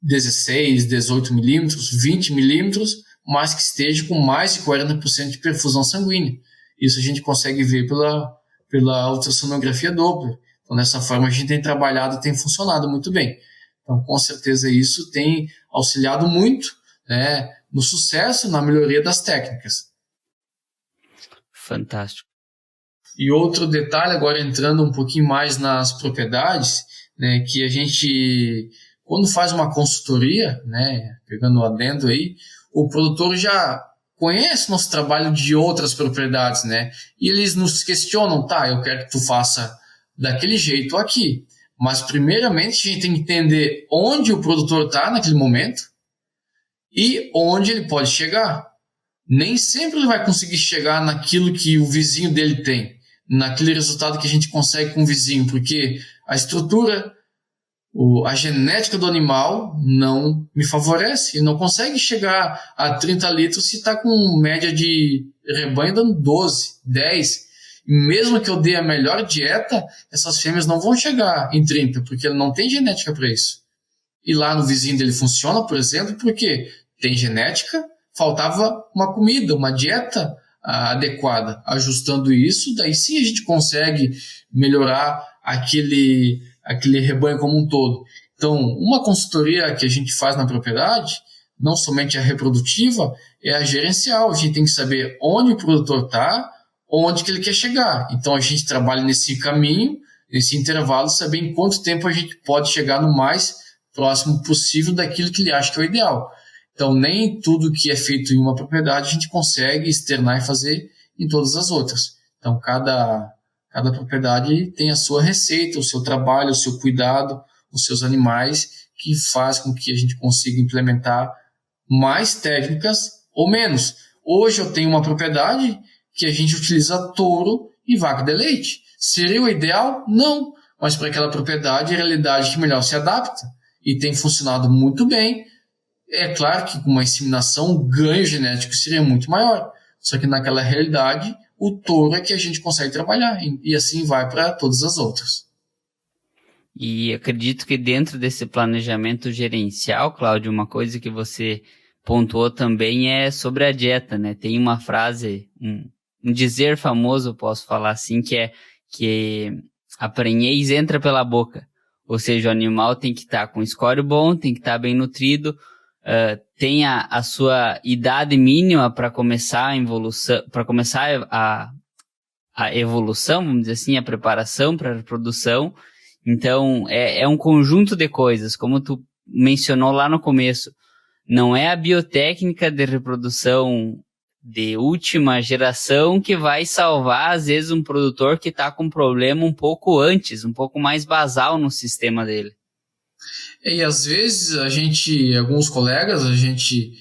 [SPEAKER 1] 16, 18 milímetros, 20 milímetros, mas que esteja com mais de 40% de perfusão sanguínea. Isso a gente consegue ver pela ultrassonografia Doppler. Então, dessa forma, a gente tem trabalhado e tem funcionado muito bem. Então, com certeza, isso tem auxiliado muito, né, no sucesso, na melhoria das técnicas.
[SPEAKER 2] Fantástico.
[SPEAKER 1] E outro detalhe, agora entrando um pouquinho mais nas propriedades, né, que a gente, quando faz uma consultoria, né, pegando o adendo aí, o produtor já conhece nosso trabalho de outras propriedades, né, e eles nos questionam, eu quero que tu faça daquele jeito aqui, mas primeiramente a gente tem que entender onde o produtor está naquele momento e onde ele pode chegar. Nem sempre ele vai conseguir chegar naquilo que o vizinho dele tem, naquele resultado que a gente consegue com o vizinho, porque a estrutura, a genética do animal não me favorece. Ele não consegue chegar a 30 litros se está com média de rebanho dando 12, 10. E mesmo que eu dê a melhor dieta, essas fêmeas não vão chegar em 30, porque ele não tem genética para isso. E lá no vizinho dele funciona, por exemplo, porque tem genética, faltava uma comida, uma dieta adequada. Ajustando isso, daí sim a gente consegue melhorar aquele rebanho como um todo. Então, uma consultoria que a gente faz na propriedade, não somente a reprodutiva, é a gerencial. A gente tem que saber onde o produtor está, onde que ele quer chegar. Então, a gente trabalha nesse caminho, nesse intervalo, saber em quanto tempo a gente pode chegar no mais próximo possível daquilo que ele acha que é o ideal. Então, nem tudo que é feito em uma propriedade a gente consegue externar e fazer em todas as outras. Então, cada propriedade tem a sua receita, o seu trabalho, o seu cuidado, os seus animais, que faz com que a gente consiga implementar mais técnicas ou menos. Hoje eu tenho uma propriedade que a gente utiliza touro e vaca de leite. Seria o ideal? Não. Mas para aquela propriedade é a realidade que melhor se adapta e tem funcionado muito bem. É claro que com uma inseminação o ganho genético seria muito maior. Só que naquela realidade o touro é que a gente consegue trabalhar e assim vai para todas as outras.
[SPEAKER 2] E acredito que dentro desse planejamento gerencial, Cláudio, uma coisa que você pontuou também é sobre a dieta, né? Tem uma frase, um dizer famoso, posso falar assim, que é que a prenhez entra pela boca. Ou seja, o animal tem que estar com score bom, tem que estar bem nutrido, tem a sua idade mínima para começar a evolução, a evolução, vamos dizer assim, a preparação para a reprodução. Então, é um conjunto de coisas, como tu mencionou lá no começo, não é a biotécnica de reprodução de última geração que vai salvar, às vezes, um produtor que está com um problema um pouco antes, um pouco mais basal no sistema dele.
[SPEAKER 1] E às vezes alguns colegas, a gente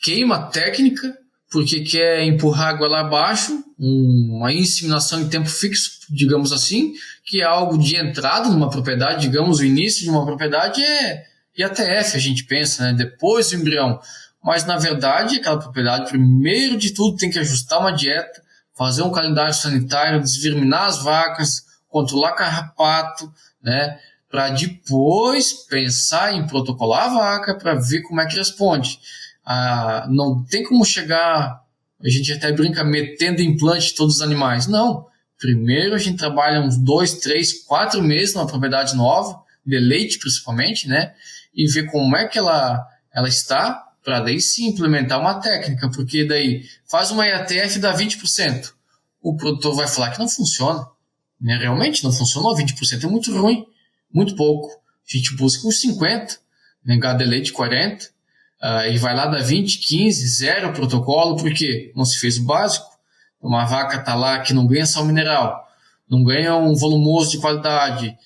[SPEAKER 1] queima a técnica porque quer empurrar água lá abaixo, uma inseminação em tempo fixo, digamos assim, que é algo de entrada numa propriedade, digamos, o início de uma propriedade é IATF, a gente pensa, né? Depois do embrião. Mas, na verdade, aquela propriedade, primeiro de tudo, tem que ajustar uma dieta, fazer um calendário sanitário, desverminar as vacas, controlar carrapato, né? Para depois pensar em protocolar a vaca para ver como é que responde. Não tem como chegar, a gente até brinca, metendo implante em todos os animais. Não. Primeiro a gente trabalha uns 2, 3, 4 meses numa propriedade nova, de leite principalmente, né? E ver como é que ela está, para daí sim implementar uma técnica, porque daí faz uma IATF e dá 20%. O produtor vai falar que não funciona. Né? Realmente não funcionou, 20% é muito ruim, muito pouco. A gente busca uns 50%, né? Gado de leite 40%, e vai lá dar 20, 15, zero protocolo, porque não se fez o básico. Uma vaca está lá que não ganha sal mineral, não ganha um volumoso de qualidade,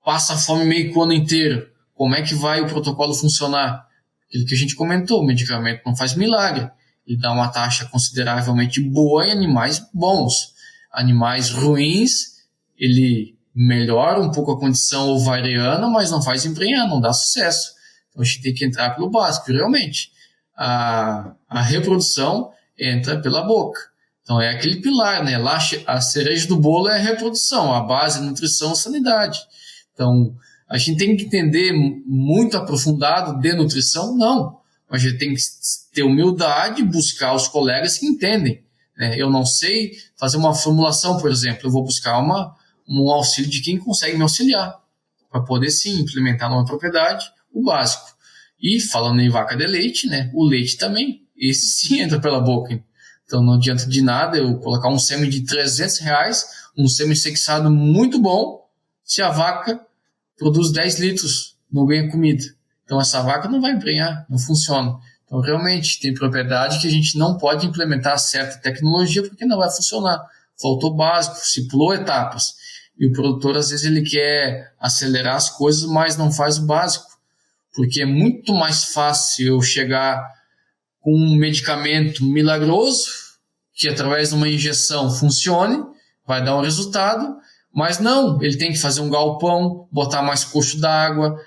[SPEAKER 1] passa fome meio que o ano inteiro. Como é que vai o protocolo funcionar? Aquilo que a gente comentou, o medicamento não faz milagre. Ele dá uma taxa consideravelmente boa em animais bons. Animais ruins, ele melhora um pouco a condição ovariana, mas não faz emprenhar, não dá sucesso. Então a gente tem que entrar pelo básico, realmente. A reprodução entra pela boca. Então é aquele pilar, né? Lá a cereja do bolo é a reprodução, a base é nutrição e sanidade. Então a gente tem que entender muito aprofundado de nutrição? Não. A gente tem que ter humildade e buscar os colegas que entendem. Né? Eu não sei fazer uma formulação, por exemplo. Eu vou buscar um auxílio de quem consegue me auxiliar para poder, sim, implementar numa propriedade o básico. E falando em vaca de leite, né? O leite também. Esse sim entra pela boca. Hein? Então não adianta de nada eu colocar um sêmen de R$300, um sêmen sexado muito bom, se a vaca produz 10 litros, não ganha comida. Então essa vaca não vai emprenhar, não funciona. Então realmente tem propriedade que a gente não pode implementar certa tecnologia porque não vai funcionar. Faltou básico, se pulou etapas. E o produtor às vezes ele quer acelerar as coisas, mas não faz o básico. Porque é muito mais fácil eu chegar com um medicamento milagroso, que através de uma injeção funcione, vai dar um resultado, mas não, ele tem que fazer um galpão, botar mais coxo d'água,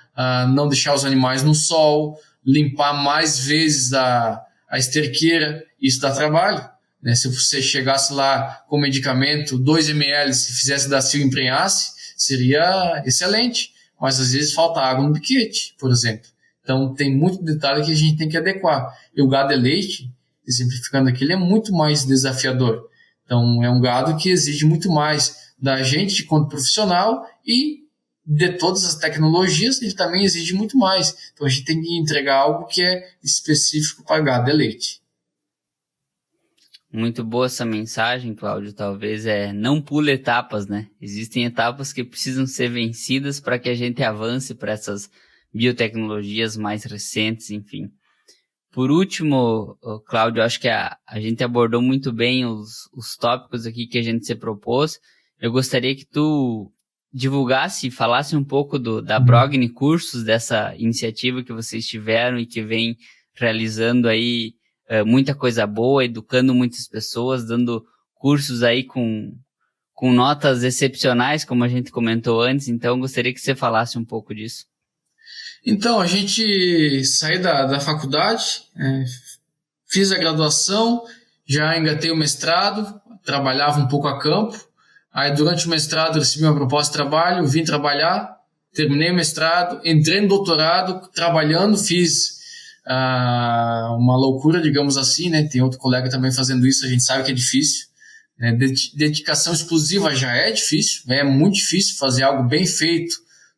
[SPEAKER 1] não deixar os animais no sol, limpar mais vezes a esterqueira, isso dá trabalho. Né? Se você chegasse lá com medicamento, 2 ml, se fizesse da cio e emprenhasse, seria excelente, mas às vezes falta água no biquete, por exemplo. Então tem muito detalhe que a gente tem que adequar. E o gado de leite, exemplificando aqui, ele é muito mais desafiador. Então é um gado que exige muito mais da gente quanto profissional e de todas as tecnologias, ele também exige muito mais. Então a gente tem que entregar algo que é específico para gado de leite.
[SPEAKER 2] Muito boa essa mensagem, Cláudio. Talvez não pule etapas, né? Existem etapas que precisam ser vencidas para que a gente avance para essas biotecnologias mais recentes, enfim. Por último, Cláudio, acho que a gente abordou muito bem os tópicos aqui que a gente se propôs. Eu gostaria que tu divulgasse e falasse um pouco da Brogni Cursos, dessa iniciativa que vocês tiveram e que vem realizando aí muita coisa boa, educando muitas pessoas, dando cursos aí com notas excepcionais, como a gente comentou antes. Então, gostaria que você falasse um pouco disso.
[SPEAKER 1] Então, a gente saí da faculdade, fiz a graduação, já engatei o mestrado, trabalhava um pouco a campo. Aí, durante o mestrado, recebi uma proposta de trabalho, vim trabalhar, terminei o mestrado, entrei no doutorado, trabalhando, fiz uma loucura, digamos assim, né? Tem outro colega também fazendo isso, a gente sabe que é difícil. Né? Dedicação exclusiva já é difícil, é muito difícil fazer algo bem feito.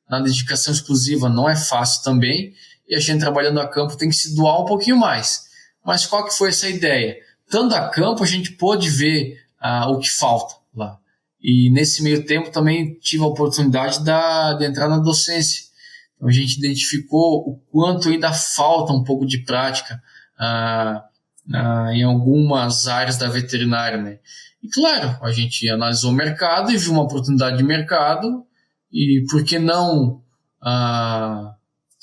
[SPEAKER 1] Na dedicação exclusiva não é fácil também, e a gente trabalhando a campo tem que se doar um pouquinho mais. Mas qual que foi essa ideia? Estando a campo, a gente pôde ver o que falta lá. E nesse meio tempo também tive a oportunidade de entrar na docência. Então a gente identificou o quanto ainda falta um pouco de prática em algumas áreas da veterinária, né? E claro, a gente analisou o mercado e viu uma oportunidade de mercado, e por que não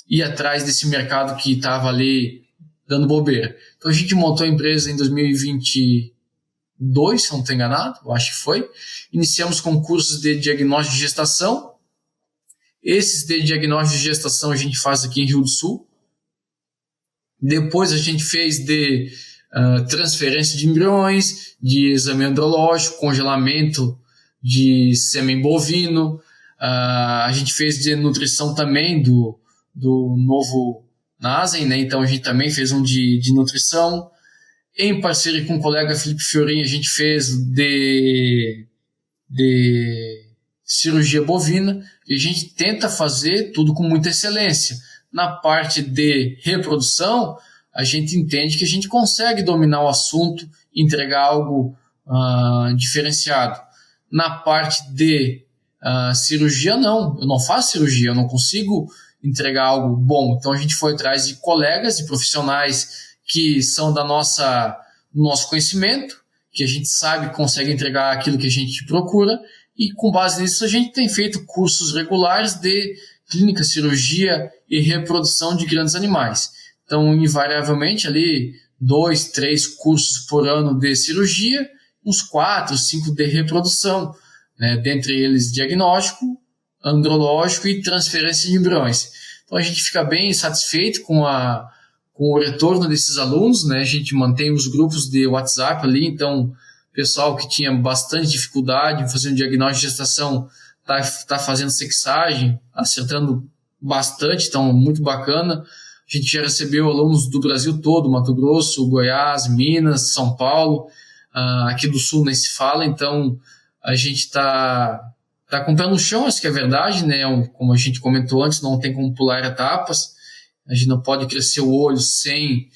[SPEAKER 1] ir atrás desse mercado que estava ali dando bobeira. Então a gente montou a empresa em 2022, se não estou enganado, eu acho que foi. Iniciamos com cursos de diagnóstico de gestação. Esses de diagnóstico de gestação a gente faz aqui em Rio do Sul. Depois a gente fez de transferência de embriões, de exame andrológico, congelamento de sêmen bovino. A gente fez de nutrição também do novo Nasen, né? Então a gente também fez um de nutrição. Em parceria com o colega Felipe Fiorin, a gente fez de cirurgia bovina, e a gente tenta fazer tudo com muita excelência. Na parte de reprodução, a gente entende que a gente consegue dominar o assunto e entregar algo diferenciado. Na parte de cirurgia, não. Eu não faço cirurgia, eu não consigo entregar algo bom. Então a gente foi atrás de colegas e profissionais que são do nosso conhecimento, que a gente sabe que consegue entregar aquilo que a gente procura, e com base nisso a gente tem feito cursos regulares de clínica, cirurgia e reprodução de grandes animais. Então, invariavelmente, ali 2, 3 cursos por ano de cirurgia, uns 4, 5 de reprodução, né? Dentre eles diagnóstico, andrológico e transferência de embriões. Então, a gente fica bem satisfeito com o retorno desses alunos, né? A gente mantém os grupos de WhatsApp ali, então pessoal que tinha bastante dificuldade em fazer um diagnóstico de gestação tá fazendo sexagem, acertando bastante, então muito bacana. A gente já recebeu alunos do Brasil todo, Mato Grosso, Goiás, Minas, São Paulo, aqui do Sul nem se fala, então a gente tá com o pé no chão, acho que é verdade, né? Como a gente comentou antes, não tem como pular etapas, a gente não pode crescer o olho sem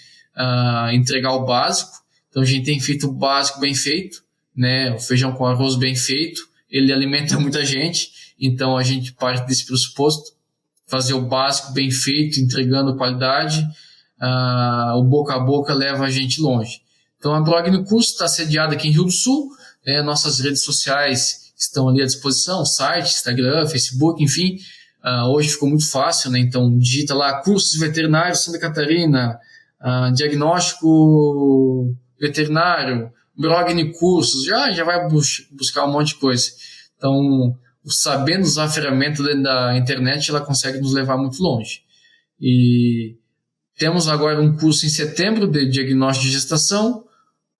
[SPEAKER 1] entregar o básico. Então a gente tem feito o básico bem feito, né? O feijão com arroz bem feito, ele alimenta muita gente, então a gente parte desse pressuposto, fazer o básico bem feito, entregando qualidade, o boca a boca leva a gente longe. Então a Progno Curso está sediada aqui em Rio do Sul, né? Nossas redes sociais estão ali à disposição, site, Instagram, Facebook, enfim. Hoje ficou muito fácil, né? Então digita lá cursos veterinários Santa Catarina, diagnóstico veterinário, Progno Cursos, já vai buscar um monte de coisa. Então, sabendo usar a ferramenta dentro da internet, ela consegue nos levar muito longe. E temos agora um curso em setembro de diagnóstico de gestação,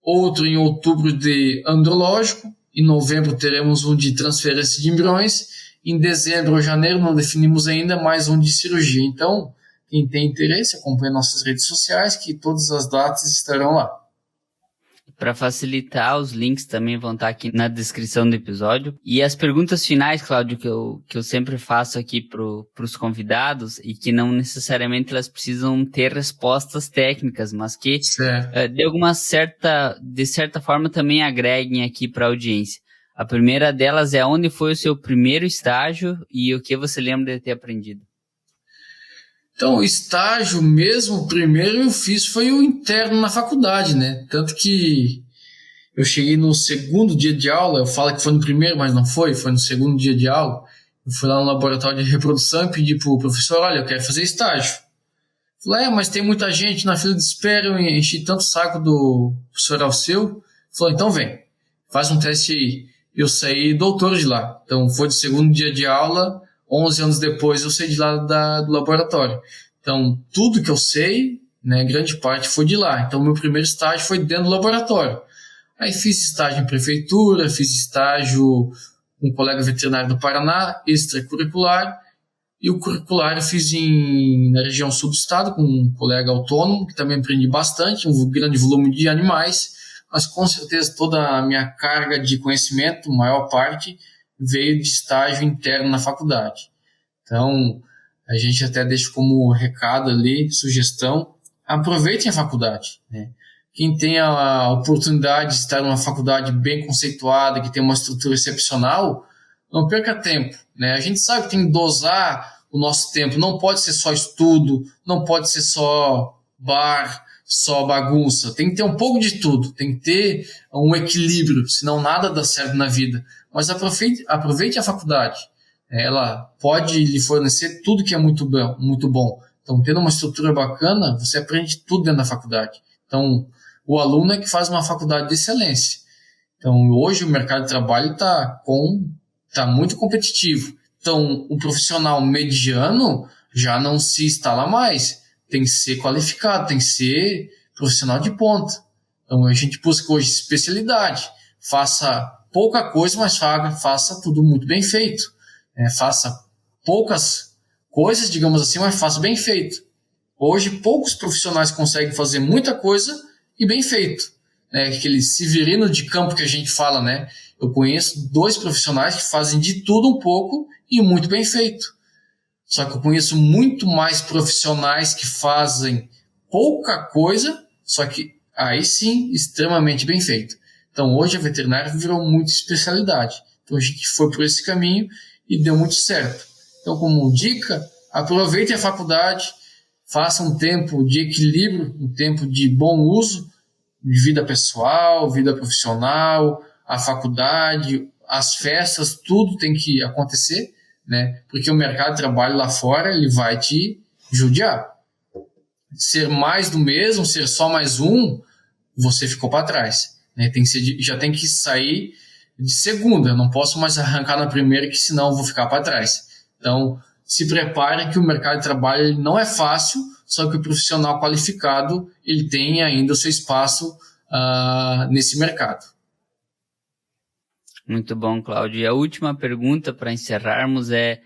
[SPEAKER 1] outro em outubro de andrológico, em novembro teremos um de transferência de embriões, em dezembro ou janeiro, não definimos ainda, mais um de cirurgia. Então, quem tem interesse, acompanha nossas redes sociais, que todas as datas estarão lá.
[SPEAKER 2] Para facilitar, os links também vão estar aqui na descrição do episódio. E as perguntas finais, Cláudio, que eu sempre faço aqui para os convidados, e que não necessariamente elas precisam ter respostas técnicas, mas que de certa forma também agreguem aqui para a audiência. A primeira delas é: onde foi o seu primeiro estágio e o que você lembra de ter aprendido?
[SPEAKER 1] Então, o estágio mesmo, o primeiro eu fiz foi o interno na faculdade, né? Tanto que eu cheguei no segundo dia de aula, eu falo que foi no primeiro, mas não foi no segundo dia de aula. Eu fui lá no laboratório de reprodução e pedi pro professor: olha, eu quero fazer estágio. Eu falei: mas tem muita gente na fila de espera, eu enchi tanto o saco do professor Alceu. Ele falou: então vem, faz um teste aí. Eu saí doutor de lá. Então, foi do segundo dia de aula, 11 anos depois eu saí de lá do laboratório. Então, tudo que eu sei, né, grande parte foi de lá. Então, meu primeiro estágio foi dentro do laboratório. Aí fiz estágio em prefeitura, fiz estágio com um colega veterinário do Paraná, extracurricular, e o curricular eu fiz na região sul do estado, com um colega autônomo, que também aprendi bastante, um grande volume de animais, mas com certeza toda a minha carga de conhecimento, maior parte, veio de estágio interno na faculdade. Então, a gente até deixa como recado ali, sugestão: aproveitem a faculdade, né? Quem tem a oportunidade de estar numa faculdade bem conceituada, que tem uma estrutura excepcional, não perca tempo, né? A gente sabe que tem que dosar o nosso tempo. Não pode ser só estudo, não pode ser só bar, só bagunça. Tem que ter um pouco de tudo, tem que ter um equilíbrio, senão nada dá certo na vida. Mas aproveite a faculdade. Ela pode lhe fornecer tudo que é muito bom. Então, tendo uma estrutura bacana, você aprende tudo dentro da faculdade. Então, o aluno é que faz uma faculdade de excelência. Então, hoje o mercado de trabalho está muito competitivo. Então, o profissional mediano já não se instala mais. Tem que ser qualificado, tem que ser profissional de ponta. Então, a gente busca hoje especialidade. Faça pouca coisa, mas faça tudo muito bem feito. Faça poucas coisas, digamos assim, mas faça bem feito. Hoje, poucos profissionais conseguem fazer muita coisa e bem feito. Aquele severino de campo que a gente fala, né? Eu conheço 2 profissionais que fazem de tudo um pouco e muito bem feito. Só que eu conheço muito mais profissionais que fazem pouca coisa, só que aí sim, extremamente bem feito. Então hoje a veterinária virou muita especialidade. Então a gente foi por esse caminho e deu muito certo. Então, como dica, aproveite a faculdade, faça um tempo de equilíbrio, um tempo de bom uso de vida pessoal, vida profissional, a faculdade, as festas, tudo tem que acontecer, né? Porque o mercado de trabalho lá fora, ele vai te judiar. Ser mais do mesmo, ser só mais um, você ficou para trás, né? Já tem que sair de segunda, não posso mais arrancar na primeira, que senão eu vou ficar para trás. Então, se preparem que o mercado de trabalho não é fácil, só que o profissional qualificado ele tem ainda o seu espaço nesse mercado.
[SPEAKER 2] Muito bom, Cláudio. E a última pergunta para encerrarmos é: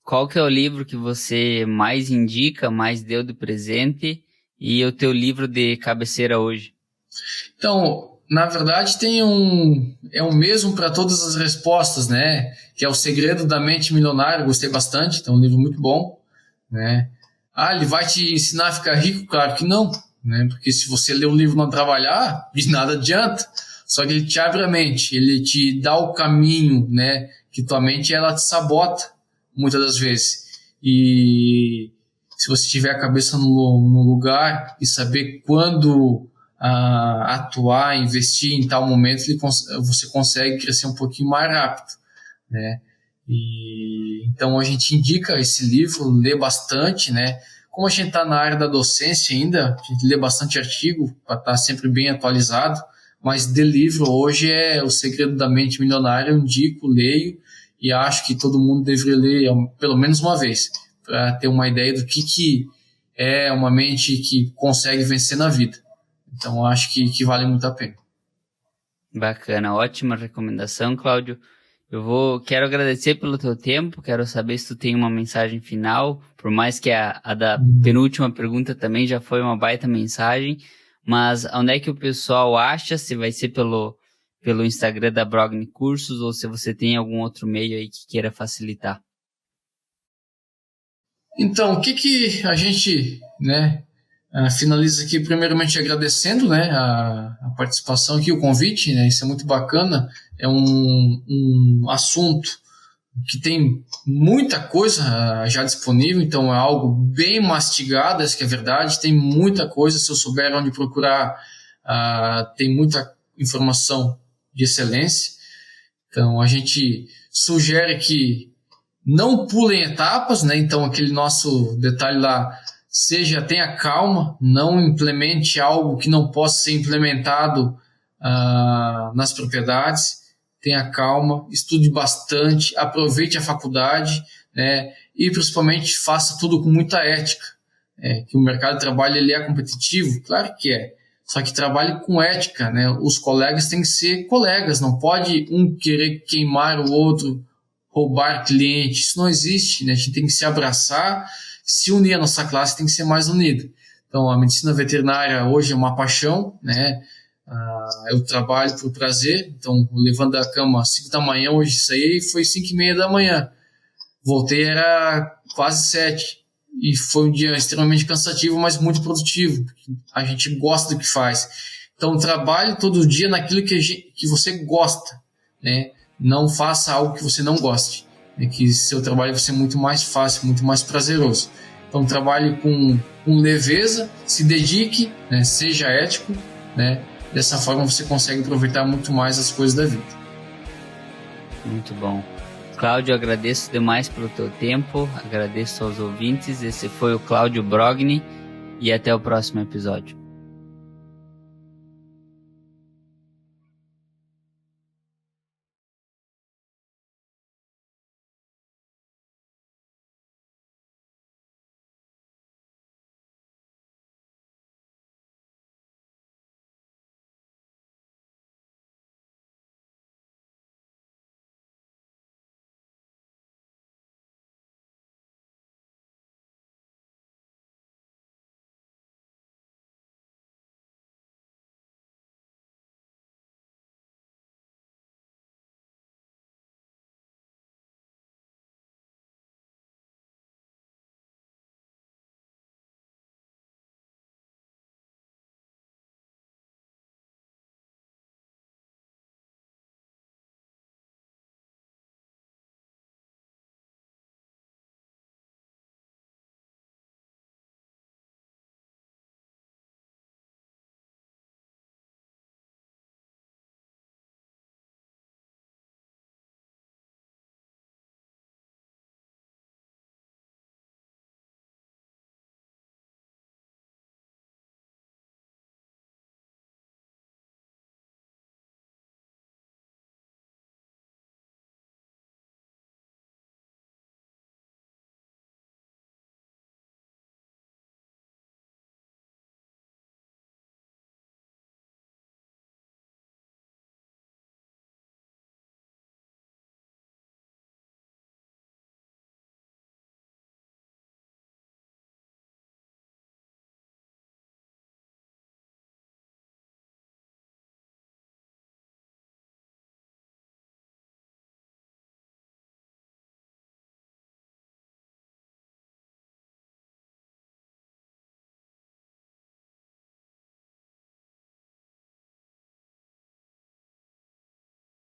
[SPEAKER 2] qual que é o livro que você mais indica, mais deu de presente e o teu livro de cabeceira hoje?
[SPEAKER 1] Então, na verdade, é o mesmo para todas as respostas, né? Que é O Segredo da Mente Milionária, gostei bastante, então é um livro muito bom, né? Ele vai te ensinar a ficar rico? Claro que não, né? Porque se você ler o livro e não trabalhar, de nada adianta. Só que ele te abre a mente, ele te dá o caminho, né? Que tua mente, ela te sabota, muitas das vezes. E se você tiver a cabeça no lugar e saber quando atuar, investir em tal momento, você consegue crescer um pouquinho mais rápido, né? Então a gente indica esse livro, lê bastante, né? Como a gente está na área da docência ainda, a gente lê bastante artigo para estar sempre bem atualizado, mas de livro hoje é O Segredo da Mente Milionária, eu indico, leio, e acho que todo mundo deveria ler pelo menos uma vez, para ter uma ideia do que é uma mente que consegue vencer na vida. Então, acho que vale muito a pena.
[SPEAKER 2] Bacana, ótima recomendação, Cláudio. Quero agradecer pelo teu tempo, quero saber se tu tem uma mensagem final, por mais que a da penúltima pergunta também já foi uma baita mensagem, mas onde é que o pessoal acha, se vai ser pelo Instagram da Brogni Cursos ou se você tem algum outro meio aí que queira facilitar?
[SPEAKER 1] Então, o que a gente, né, finaliza aqui primeiramente agradecendo, né, a participação aqui, o convite, né, isso é muito bacana, é um assunto que tem muita coisa já disponível, então é algo bem mastigado, essa que é a verdade, tem muita coisa, se eu souber onde procurar, tem muita informação de excelência, então a gente sugere que não pulem etapas, né, então aquele nosso detalhe lá, tenha calma, não implemente algo que não possa ser implementado nas propriedades, tenha calma, estude bastante, aproveite a faculdade, né, e principalmente faça tudo com muita ética, que o mercado de trabalho ele é competitivo, claro que é, só que trabalhe com ética, né, os colegas têm que ser colegas, não pode um querer queimar o outro, roubar cliente, isso não existe, né, a gente tem que se abraçar, se unir, a nossa classe tem que ser mais unida. Então, a medicina veterinária hoje é uma paixão, né? Eu trabalho por prazer, então, levando da cama às 5 da manhã, hoje saí foi 5:30 da manhã. Voltei, era quase 7. E foi um dia extremamente cansativo, mas muito produtivo. A gente gosta do que faz. Então, trabalhe todo dia naquilo que você gosta, né? Não faça algo que você não goste. é que seu trabalho vai ser muito mais fácil, muito mais prazeroso. Então trabalhe com leveza, se dedique, né, seja ético, né, dessa forma você consegue aproveitar muito mais as coisas da vida.
[SPEAKER 2] Muito bom. Cláudio, agradeço demais pelo teu tempo, agradeço aos ouvintes. Esse foi o Cláudio Brogni e até o próximo episódio.